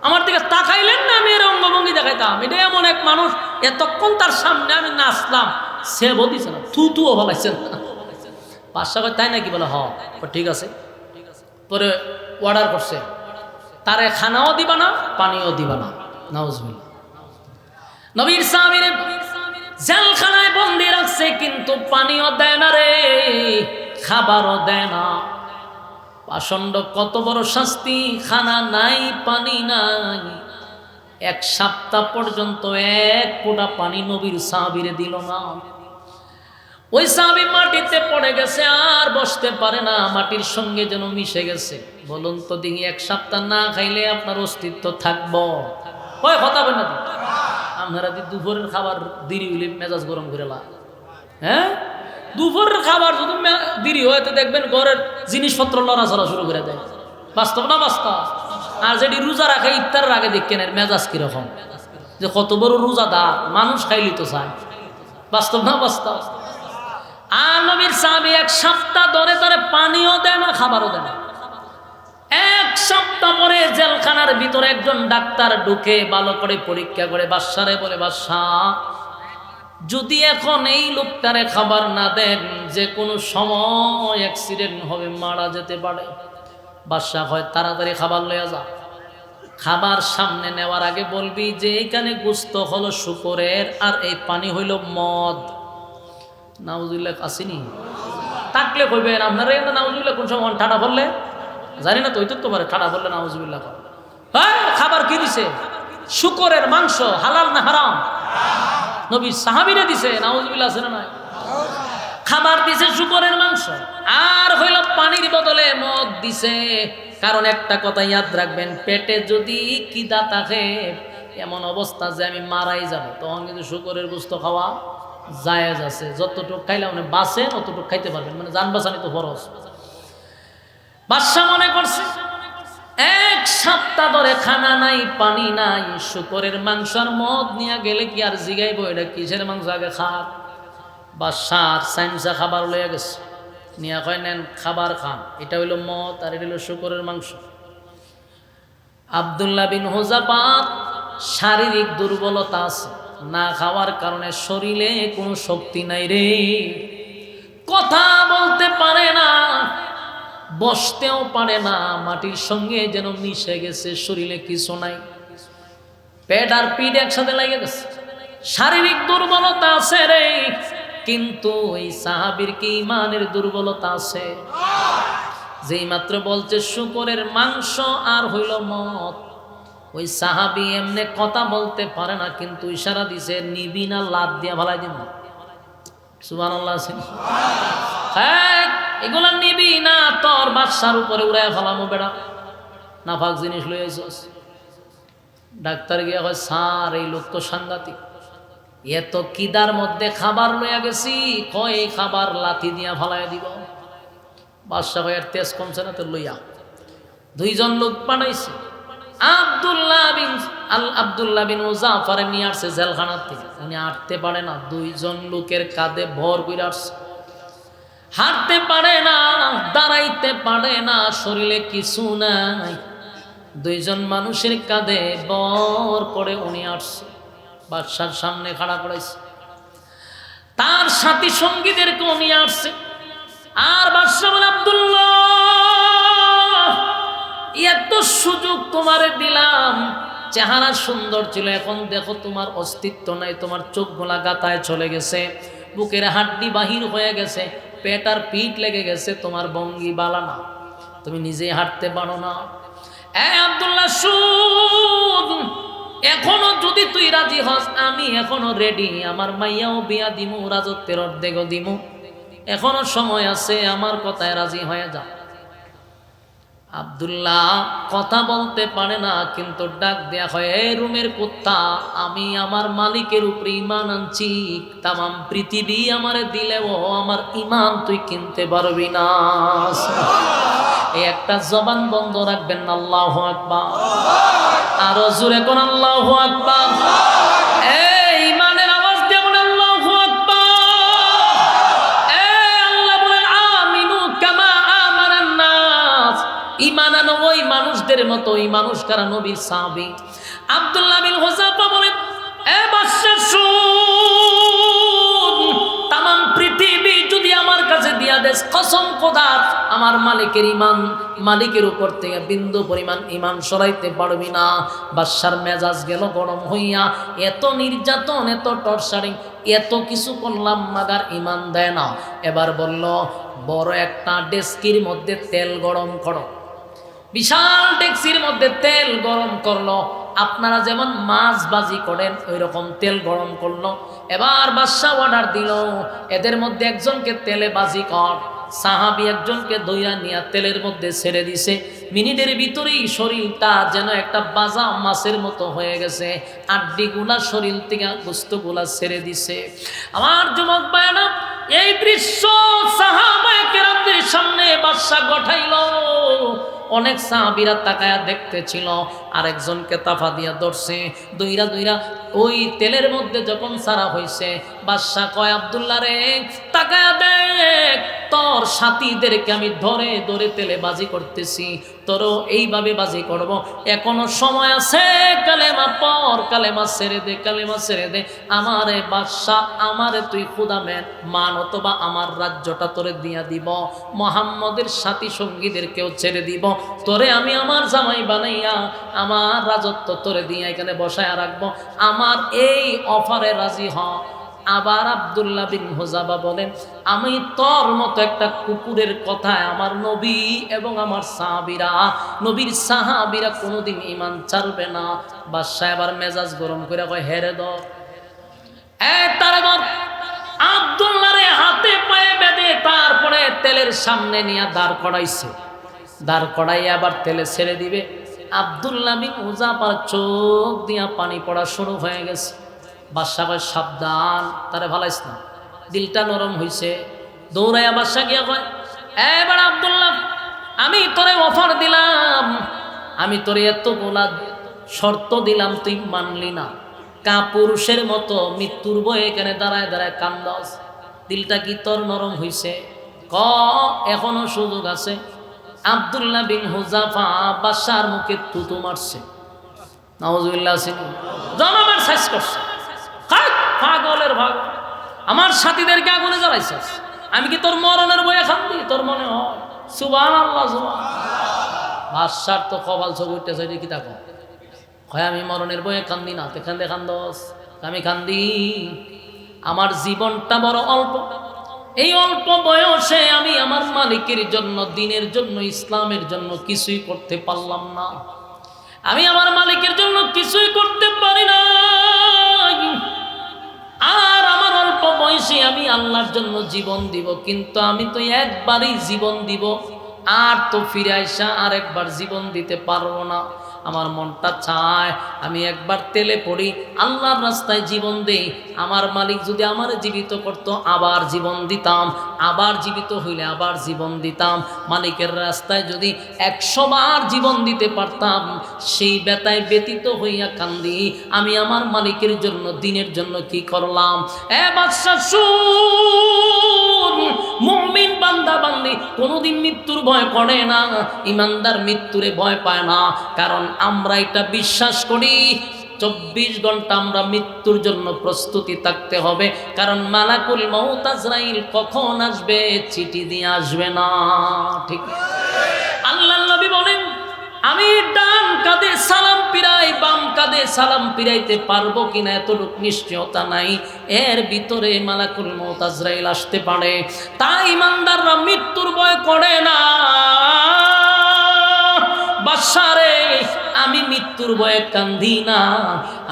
আমার দিকে তাকাইলেন না, মেয়ের অঙ্গভঙ্গি দেখাইতাম। এটা এমন এক মানুষ, এতক্ষণ তার সামনে আমি নাচলাম, সে বলিছে না, থুতুও বলাইছে না। বাদশা কয় তাই নাকি? বলে হ, ঠিক আছে। পরে অর্ডার করছে, তারে খানাও দিবা না, পানিও দিবা না। নাউজুবিল্লাহ। নবীর সাহাবীরে জেলখানায় বন্দি রাখছে, কিন্তু পানিও দেয় না রে, খাবারও দেয় না। পাষণ্ড কত বড় শাস্তি! খানা নাই, পানি নাই। 1 সপ্তাহ পর্যন্ত 1 ফোঁটা পানি নবীর সাহাবীরে দিল না। ওই সাহাবী মাটিতে পড়ে গেছে, আর বসতে পারে না, মাটির সঙ্গে যেন মিশে গেছে। বলুন তো দেখি, 1 সপ্তাহ না খাইলে আপনার অস্তিত্ব থাকবো? ওই কথা বল না, আপনারা দুপুরের খাবার দেরি হইলে মেজাজ গরম করে লা। হ্যাঁ, দুপুরের খাবার যদি দেরি হয় তো দেখবেন ঘরের জিনিসপত্র লড়াচড়া শুরু করে দেয়। বাস্তব না বাস্তব? আর যেটি রোজা রাখে ইফতারের আগে দেখেন এর মেজাজ কিরকম, যে কত বড় রোজাদার, মানুষ খাইলি তো চায়। বাস্তব না বাস্তব? আর নবীর সাহাবী 1 সপ্তাহ ধরে তারে পানিও দেয় না, খাবারও দেয় না। 1 সপ্তাহ পরে জেলখানার ভিতরে একজন ডাক্তার ঢুকে ভালো করে পরীক্ষা করে বাদশারে বলে, বাদশাহ, যদি এখন এই লোকটারে খাবার না দেন, যে কোনো সময় অ্যাক্সিডেন্ট হবে, মারা যেতে পারে। বাদশা হয় তাড়াতাড়ি খাবার লইয়া যা। খাবার সামনে নেওয়ার আগে বলবি যে এখানে গোস্ত হলো শুকরের, আর এই পানি হইল মদ। নাউজুবিল্লাহ আসেনি? থাকলে কইবেন আপনারা এটা নাউজুবিল্লাহ কোন সময় ঠাডা বললে জানি না, তো হইতে তো পারে ঠাডা বললে নাউজুবিল্লাহ। হ্যাঁ, খাবার কি দিছে? শুকরের মাংস। হালাল না হারাম? নবী সাহাবীরে দিছে। নাউজুবিল্লাহ আছে না নাই? খাবার দিছে শুকরের মাংস, আর হইল পানির বদলে মদ দিছে। কারণ একটা কথা ইয়াদ রাখবেন, পেটে যদি খিদা থাকে, এমন অবস্থা যে আমি মারাই যাব, তখন কিন্তু শুকরের গোশত খাওয়া জায়েজ আছে। যতটুকু খাইলে মানে বাঁচেন অতটুকু খাইতে পারবেন, মানে জান বাঁচানি তো ফরজ। বাদশা মনে করছে 1 সপ্তাহ ধরে খানা নাই, পানি নাই, শুকরের মাংস আর মদ নিয়ে গেলে কি আর জিগাইব এটা কিসের মাংস, আগে খাক। বাদশার সাইন্সা খাবার লইয়া গেছে, নিয়ে কয় নেন খাবার খান। এটা হইল মদ, আর এটা হইল শুকরের মাংস। আব্দুল্লাহ বিন হুযাফার শারীরিক দুর্বলতা আছে, না খাওয়ার কারণে শরীরে কোনো শক্তি নাই রে, কথা বলতে পারে না, বসতেও পারে না, মাটির সঙ্গে যেন মিশে গেছে, শরীরে কিছু নাই, পেট আর পিঠ একসাথে লেগে গেছে, শারীরিক দুর্বলতা আছে রে। কিন্তু এই সাহাবীর কি ইমানের দুর্বলতা আছে? যেই মাত্র বলছে শুকরের মাংস আর হইল মদ, ওই সাহাবী এমনি কথা বলতে পারে না, কিন্তু ইশারা দিছে নিবি না, লাত দিয়া ভালাই দিব। সুবহানাল্লাহ। হ্যাঁ, এগুলা নিবি না, তোর বাদশার উপরে উড়াইয়া ফেলামো বেড়া, নাফাক জিনিস লই আইছস। ডাক্তার গিয়া কয়, স্যার এই লোক তো সাংঘাতিক, এত কিদার মধ্যে খাবার লইয়া গেছি, কয় এই খাবার লাথি দিয়া ফালাই দিব। বাদশা কয় এর তেজ কমছে না, তো লইয়া। 2 জন লোক পাঠাইছে, আব্দুল্লাহ বিন হুযাফার নিয়ে আসছে জেলখানার থেকে। উনি হাঁটতে পারে না, 2 জন লোকের কাঁধে ভর করে আসছে, হাঁটতে পারে না, দাঁড়াইতে পারে না, শরীরে কিছু নাই, 2 জন মানুষের কাঁধে ভর করে উনি আসছে, বাদশার সামনে খাড়া করাইছে। তার সাথী সঙ্গীদেরকেও নিয়ে আসছে। আর বাদশা বলে, আব্দুল্লাহ, এত সুযোগ তোমারে দিলাম, চেহারা সুন্দর ছিল, এখন দেখো তোমার অস্তিত্ব নাই, তোমার চোখগুলা গাতায় চলে গেছে, বুকের হাড্ডি বাহির হয়ে গেছে, পেট আর পিঠ লেগে গেছে, তোমার ভঙ্গি বালানা, তুমি নিজেই হাঁটতে পারো না। আব্দুল্লাহ শুন, এখনো যদি তুই রাজি হস, আমি এখনো রেডি, আমার মাইয়াও বিয়া দিমু, রাজত্বের অর্ধেকও দিমু, এখনো সময় আছে, আমার কথায় রাজি হয়ে যা। আব্দুল্লাহ কথা বলতে পারে না, কিন্তু ডাক দেয়া হয়, এই রুমের কুত্তা, আমি আমার মালিকের উপরে ঈমান আনছি, তামাম পৃথিবী আমারে দিলেও আমার ঈমান তুই কিনতে পারবি না। এই একটা জবান বন্ধ রাখবেন না, আল্লাহু আকবার। আরো জোরে কোন আল্লাহু আকবার। এই ঈমানের আওয়াজ দিয়ে বলেন আল্লাহু আকবার। এই আল্লাহ বলেন, আমিনু কামা আমানান নাস, ঈমান আনো ওই মানুষদের মতো। ওই মানুষ কারা? নবীর সাহাবী। আব্দুল্লাহ বিন হুযাফা বলেন, এ বাদশা শুন, তামাম পৃথিবী যদি আমার কাছে দিয়া দেস, কসম খোদার, আমার মালিকের ঈমান, মালিকের উপর থেকে বিন্দু পরিমাণ ঈমান সরাইতে পারবি না। বাদশার মেজাজ গেল গরম হইয়া, এত নির্যাতন, এত টর্চারিং, এত কিছু করলাম, মাগার ঈমান দেয় না। এবার বলল, বড় একটা ডেস্কির মধ্যে তেল গরম করো। বিশাল ডেক্সির মধ্যে তেল গরম করলো, আপনারা যেমন মাছ ভাজি করেন ওই রকম তেল গরম করলো। এবার বাদশা অর্ডার দিল, এদের মধ্যে একজনকে তেলে ভাজি কর। সাহাবী একজনকে দইরা নিয়ে তেলের মধ্যে ছেড়ে দিছে। মিনিটের ভিতরেই শরীরটা যেন একটা বাজা মাছের মতো হয়ে গেছে, আড্ডিগুলা শরীর থেকে গোস্তগুলা ছেড়ে দিছে। আমার যুবক ভাইরা, এই দৃশ্য সাহাবায়ে কেরামদের সামনে বাদশা গঠাইল। অনেক সাহাবীরা তাকায়া দেখতেছিল, আরেকজনকে তাফা দিয়া ধরছে, দইরা দইরা ওই তেলের মধ্যে যখন সারা হইছে, বাদশা কয়, আব্দুল্লাহ রে, তাকায়া দেখ, তোর সাথীদেরকে আমি ধরে ধরে তেলে বাজি করতেছি, তোরও এইভাবে বাজি করব, এখনো সময় আছে, কালেমা পড়, কালেমা ছেড়ে দে, কালেমা ছেড়ে দে। আমারে বাদশা, আমারে তুই খুদা মান, অথবা আমার রাজ্যটা তোরে দিয়া দিব, মুহাম্মদের সাথী সঙ্গীদেরকেও ছেড়ে দিব, তোরে আমি আমার জামাই বানাইয়া আমার রাজত্ব তোরে দিয়ে এখানে বসায় রাখবো, আমার এই অফারে রাজি হ। আবার আব্দুল্লাহ বিন হুযাফা বলেন, আমি তোর মতো একটা কুকুরের কথায় আমার নবী এবং আমার সাহাবীরা, নবীর সাহাবীরা কোনোদিন ঈমান ছাড়বে না। বাদশা এবার মেজাজ গরম করে কয়, হেরে দর, তারপর আব্দুল্লাহরে হাতে পায়ে বেঁধে তারপরে তেলের সামনে নিয়ে দাঁড় করাইছে। দাঁড় করাইয়া আবার তেলে ছেড়ে দিবে। আব্দুল্লাহ বিন হুযাফার চোখ দিয়া পানি পড়া শুরু হয়ে গেছে। বাদশা কয়, সাবধান, তারে ভালাইস না, দিলটা নরম হইছে। দৌড়াইয়া বাদশা গিয়া কয়, এবার আব্দুল্লাহ, আমি তোরে অফার দিলাম, আমি তোরে এতগুলা শর্ত দিলাম, তুই মানলি না, কাপুরুষের মতো মৃত্যুর ভয়ে এখানে দাঁড়ায় দাঁড়ায় কান্দাস, দিলটা কি তোর নরম হইছে? ক, এখনো সুযোগ আছে। আব্দুল্লাহ বিন হুযাফা বাদশার মুখে থুতু মারছে, নাউজুবিল্লাহ, জনমের শেষ করছে। পাগলের ভাগ, আমার সাথীদেরকে আগুনে জ্বালাইছিস, আমি কি তোর মরণের বয়ে খান্দি? তোর মনে হয়? সুবহানাল্লাহ, সুবহানাল্লাহ। বাদশার তো কপাল চোখ উঠতেছে, কি দেখো, হয় আমি মরণের বয়ে কান্দি না, তো কান্দে কান্দস, আমি কান্দি, আমার জীবনটা বড় অল্প, এই অল্প বয়সে আমি আমার মালিকের জন্য, দিনের জন্য, ইসলামের জন্য কিছুই করতে পারলাম না, আমি আমার মালিকের জন্য কিছুই করতে পারি না, আর আমার অল্প বয়সে আমি আল্লাহর জন্য জীবন দিব, কিন্তু আমি তো একবারই জীবন দিব, আর তো ফিরে আইসা আর একবার জীবন দিতে পারবো না। আমার মনটা চায় আমি একবার তেলে পড়ি, আল্লাহর রাস্তায় জীবন দেই, আমার মালিক যদি আমার জীবিত করতো আবার জীবন দিতাম, আবার জীবিত হইলে আবার জীবন দিতাম, মালিকের রাস্তায় যদি 100 বার জীবন দিতে পারতাম, সেই ব্যথায় ব্যতীত হইয়া কান্দি, আমি আমার মালিকের জন্য, দিনের জন্য কি করলাম। বাদশা শুন, মুমিন বান্দা বান্দি কোনোদিন মৃত্যুর ভয় করে না, ইমানদার মৃত্যুরে ভয় পায় না, কারণ আমরা এটা বিশ্বাস করি, 24 ঘন্টা আমরা মৃত্যুর জন্য প্রস্তুতি থাকতে হবে, কারণ মালাকুল মউত আজরাইল কখন আসবে চিঠি দিয়ে আসবে না। ঠিক আল্লাহর নবী বলেন, আমি ডান কাঁধে সালাম পিরাই, বাম কাঁধে সালাম পিরাইতে পারবো কিনা এতটুক নিশ্চয়তা নাই। এর ভিতরে মালাকুল মউত আজরাইল আসতে পারে। তাই ইমানদাররা মৃত্যুর ভয় করে না। বাদশারে, আমি মৃত্যুর ভয়ে কান্দি না,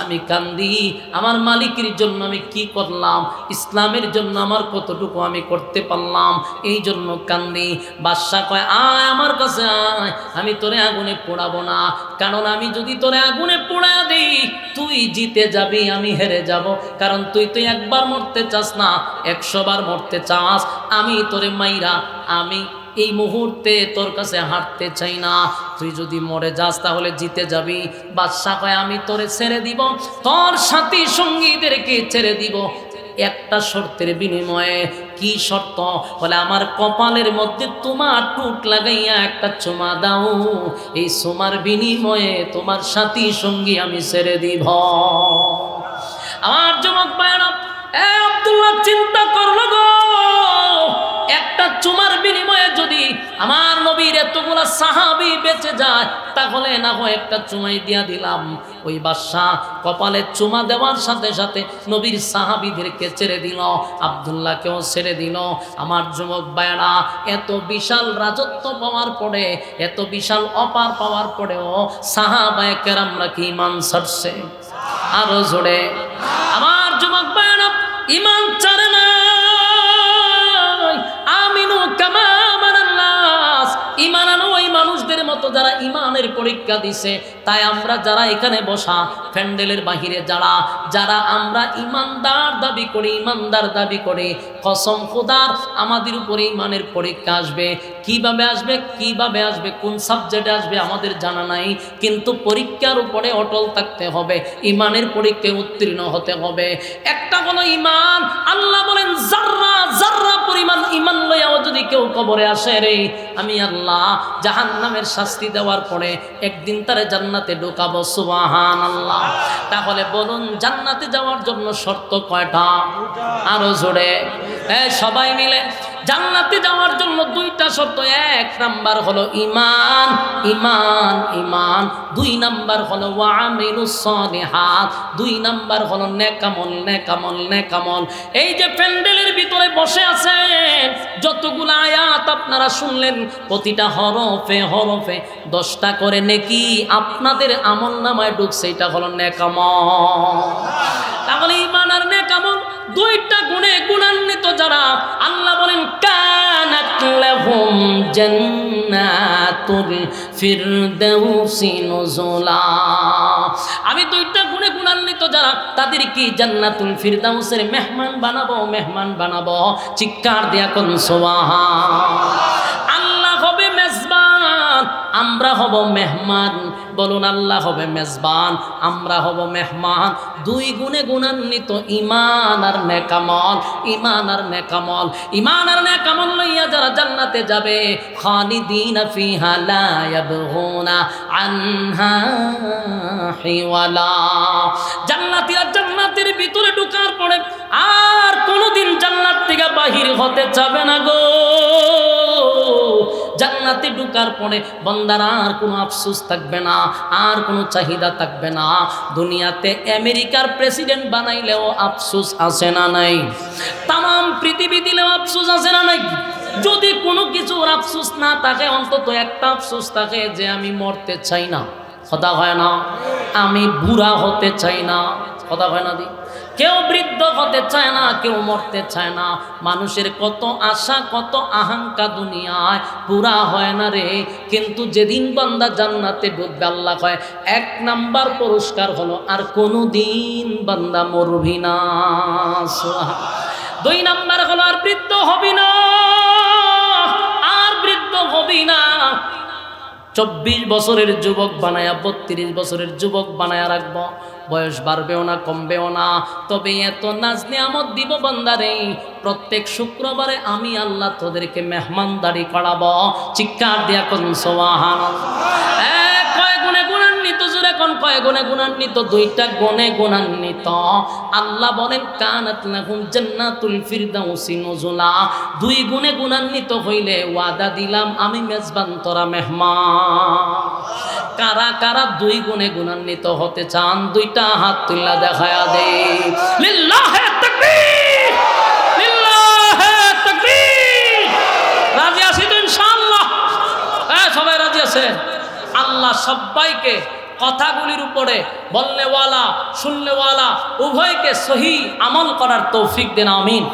আমি কান্দি আমার মালিকের জন্য আমি কি করলাম, ইসলামের জন্য আমার কতটুকু আমি করতে পারলাম, এই জন্য কান্দি। বাদশা কয়, আয় আমার কাছে আয়, আমি তোরে আগুনে পোড়াবো না, কারণ আমি যদি তোরে আগুনে পোড়া দিই তুই জিতে যাবি, আমি হেরে যাব। কারণ তুই একবার মরতে চাস না, 100 বার মরতে চাস। আমি তোরে মাইরা আমি এই মুহূর্তে তোর কাছে হাঁটতে চাই না, তুই যদি মরে যাস তাহলে জিতে যাবি। বাদশা কয়, আমি তোরে ছেড়ে দিব, তোর সাথী সঙ্গীদেরকে ছেড়ে দিব একটা শর্তের বিনিময়ে। কি শর্ত? বলে, আমার কপালের মধ্যে তোমার টুট লাগাইয়া একটা চুমা দাও, এই চুমার বিনিময়ে তোমার সাথী সঙ্গী আমি ছেড়ে দিব। আমার যুবক ভাইরা, আব্দুল্লাহ চিন্তা করলো গো, একটা চুমার বিনিময়ে যদি আমার নবীর এতগুলা সাহাবী বেঁচে যায়, তাহলে না হয় একটা চুমাই দিয়া দিলাম। ওই বাদশা কপালে চুমা দেওয়ার সাথে সাথে নবীর সাহাবীদেরকে ছেড়ে দিল, আব্দুল্লাহকেও ছেড়ে দিল। আমার যুবক ভাইরা, এত বিশাল রাজত্ব পাওয়ার পরে, এত বিশাল অপার পাওয়ার পরেও সাহাবায়ে কেরামরা কি ঈমান ছাড়ছে? আরো জোরে। আমার যুবক ভাইরা, ঈমান ছাড়ে না। আমিনু কামা আমানান নাস, ঈমান আনো ওই মানুষদের মতো যারা ঈমানের পরীক্ষা দিছে। তাই আমরা যারা এখানে বসা, প্যান্ডেলের বাহিরে যারা আমরা ঈমানদার দাবি করি, ঈমানদার দাবি করি, কসম খোদার আমাদের উপরে ঈমানের পরীক্ষা আসবে। কিভাবে আসবে, কোন সাবজেক্টে আসবে আমাদের জানা নাই, কিন্তু পরীক্ষার উপরে অটল থাকতে হবে, ঈমানের পরীক্ষায় উত্তীর্ণ হতে হবে। একটা হলো ঈমান। আল্লাহ বলেন, যাররা পরিমাণ ঈমান লইয়াও যদি কেউ কবরে আসে রে, আমি আল্লাহ জাহান্নামের শাস্তি দেওয়ার পরে একদিন তারে জান্নাতে ঢোকাবো। সুবহানাল্লাহ। তাহলে বলুন, জান্নাতে যাওয়ার জন্য শর্ত কয়টা? আরো জোরে। সবাই মিলে জান্নাতে যাওয়ার জন্য 2টা শর্ত। 1 নাম্বার হলো ঈমান, ঈমান, ঈমান। 2 নাম্বার হলো ওয়ামিলুস সালিহাত। 2 নাম্বার হলো নেকামল, নেকামল, নেকামল। এই যে প্যান্ডেলের ভিতরে বসে আছেন, যতগুলো আয়াত আপনারা শুনলেন, প্রতিটা হরফে হরফে 10টা করে নেকি আপনাদের আমলনামায় ঢুকছে। এটা হলো নেকামল। তাহলে ঈমান আর নেকামল 2টা গুণে গুণান্বিত যারা, আল্লাহ বলেন, কানাত লাহুম জান্নাতুল ফিরদাউসি নুজুলা। আমি 2টা গুণে গুণান্বিত যারা, তাদের কি জান্নাতুল ফিরদাউসের মেহমান বানাবো, মেহমান বানাবো। চিৎকার দিয়া কোন সুবহান। আল্লাহ হবে মেজবান, আমরা হব মেহমান। বলুন, আল্লাহ হবে মেজবান, আমরা হব মেহমান। 2 গুণে গুণান্বিত ঈমান আর নেকামল, ঈমান আর নেকামল। ঈমান আর নেকামল লইয়া যারা জান্নাতে যাবে, খালিদিনা ফিহা লা ইয়াবগুনা আনহা হিওয়ালা। জান্নাতীরা জান্নাতের ভিতরে ঢোকার পরে আর কোনোদিন জান্নাত থেকে বাহির হতে চাবে না গো। জান্নাতে ঢোকার পরে বান্দার আর কোনো আফসোস থাকবে না, আর কোনো চাহিদা থাকবে না। দুনিয়াতে আমেরিকার প্রেসিডেন্ট বানাইলেও আফসোস আছে না নাই? তাম পৃথিবী দিলেও আফসোস আছে না নাই? যদি কোনো কিছুর আফসোস না থাকে, অন্তত একটা আফসোস থাকে যে আমি মরতে চাই না। কথা হয় না? আমি বুড়া হতে চাই না। কথা হয় না? কেউ বৃদ্ধ হতে চায় না, কেউ মরতে চায় না। মানুষের কত আশা, কত আকাঙ্ক্ষা দুনিয়ায় পুরা হয় না রে। কিন্তু যেদিন বান্দা জান্নাতে ঢুকবে, আল্লাহ কয় 1 নাম্বার পুরস্কার হলো আর কোনোদিন বান্দা মরবি না। 2 নাম্বার হলো আর বৃদ্ধ হবি না, আর বৃদ্ধ হবি না। 24 বছরের যুবক বানায়া 32 বছরের যুবক বানায়া রাখবো। বয়স বাড়বেও না, কমবেও না। তবে এত নাজ নিয়ামত দিব বান্দারে, প্রত্যেক শুক্রবারে আমি আল্লাহ তোদেরকে মেহমানদারি করাবো। চিৎকার দিয়া কোন সুবহানাল্লাহ। কয় গুণে গুণান্বিত জোরে এখন কয় গুণে গুণান্বিত? দুইটা গুণে গুণান্বিত। আল্লাহ বলেন কানাত লাহুম জান্নাতুল ফিরদাউসি নুজুলা। দুই গুণে গুণান্বিত হইলে ওয়াদা দিলাম আমি মেজবান তোরা মেহমান। কারা কারা দুই গুণে গুণান্বিত হতে চান? দুইটা হাত তুল্লা দেখায়া দে। লিল্লাহে তাকবীর, লিল্লাহে তাকবীর। রাজি আছি তো ইনশাআল্লাহ? হ্যাঁ, সবাই রাজি আছে? আল্লাহ সবাইকে কথাগুলির উপরে বলনেওয়ালা শুননেওয়ালা উভয়কে সহি আমল করার তৌফিক দেন, আমিন।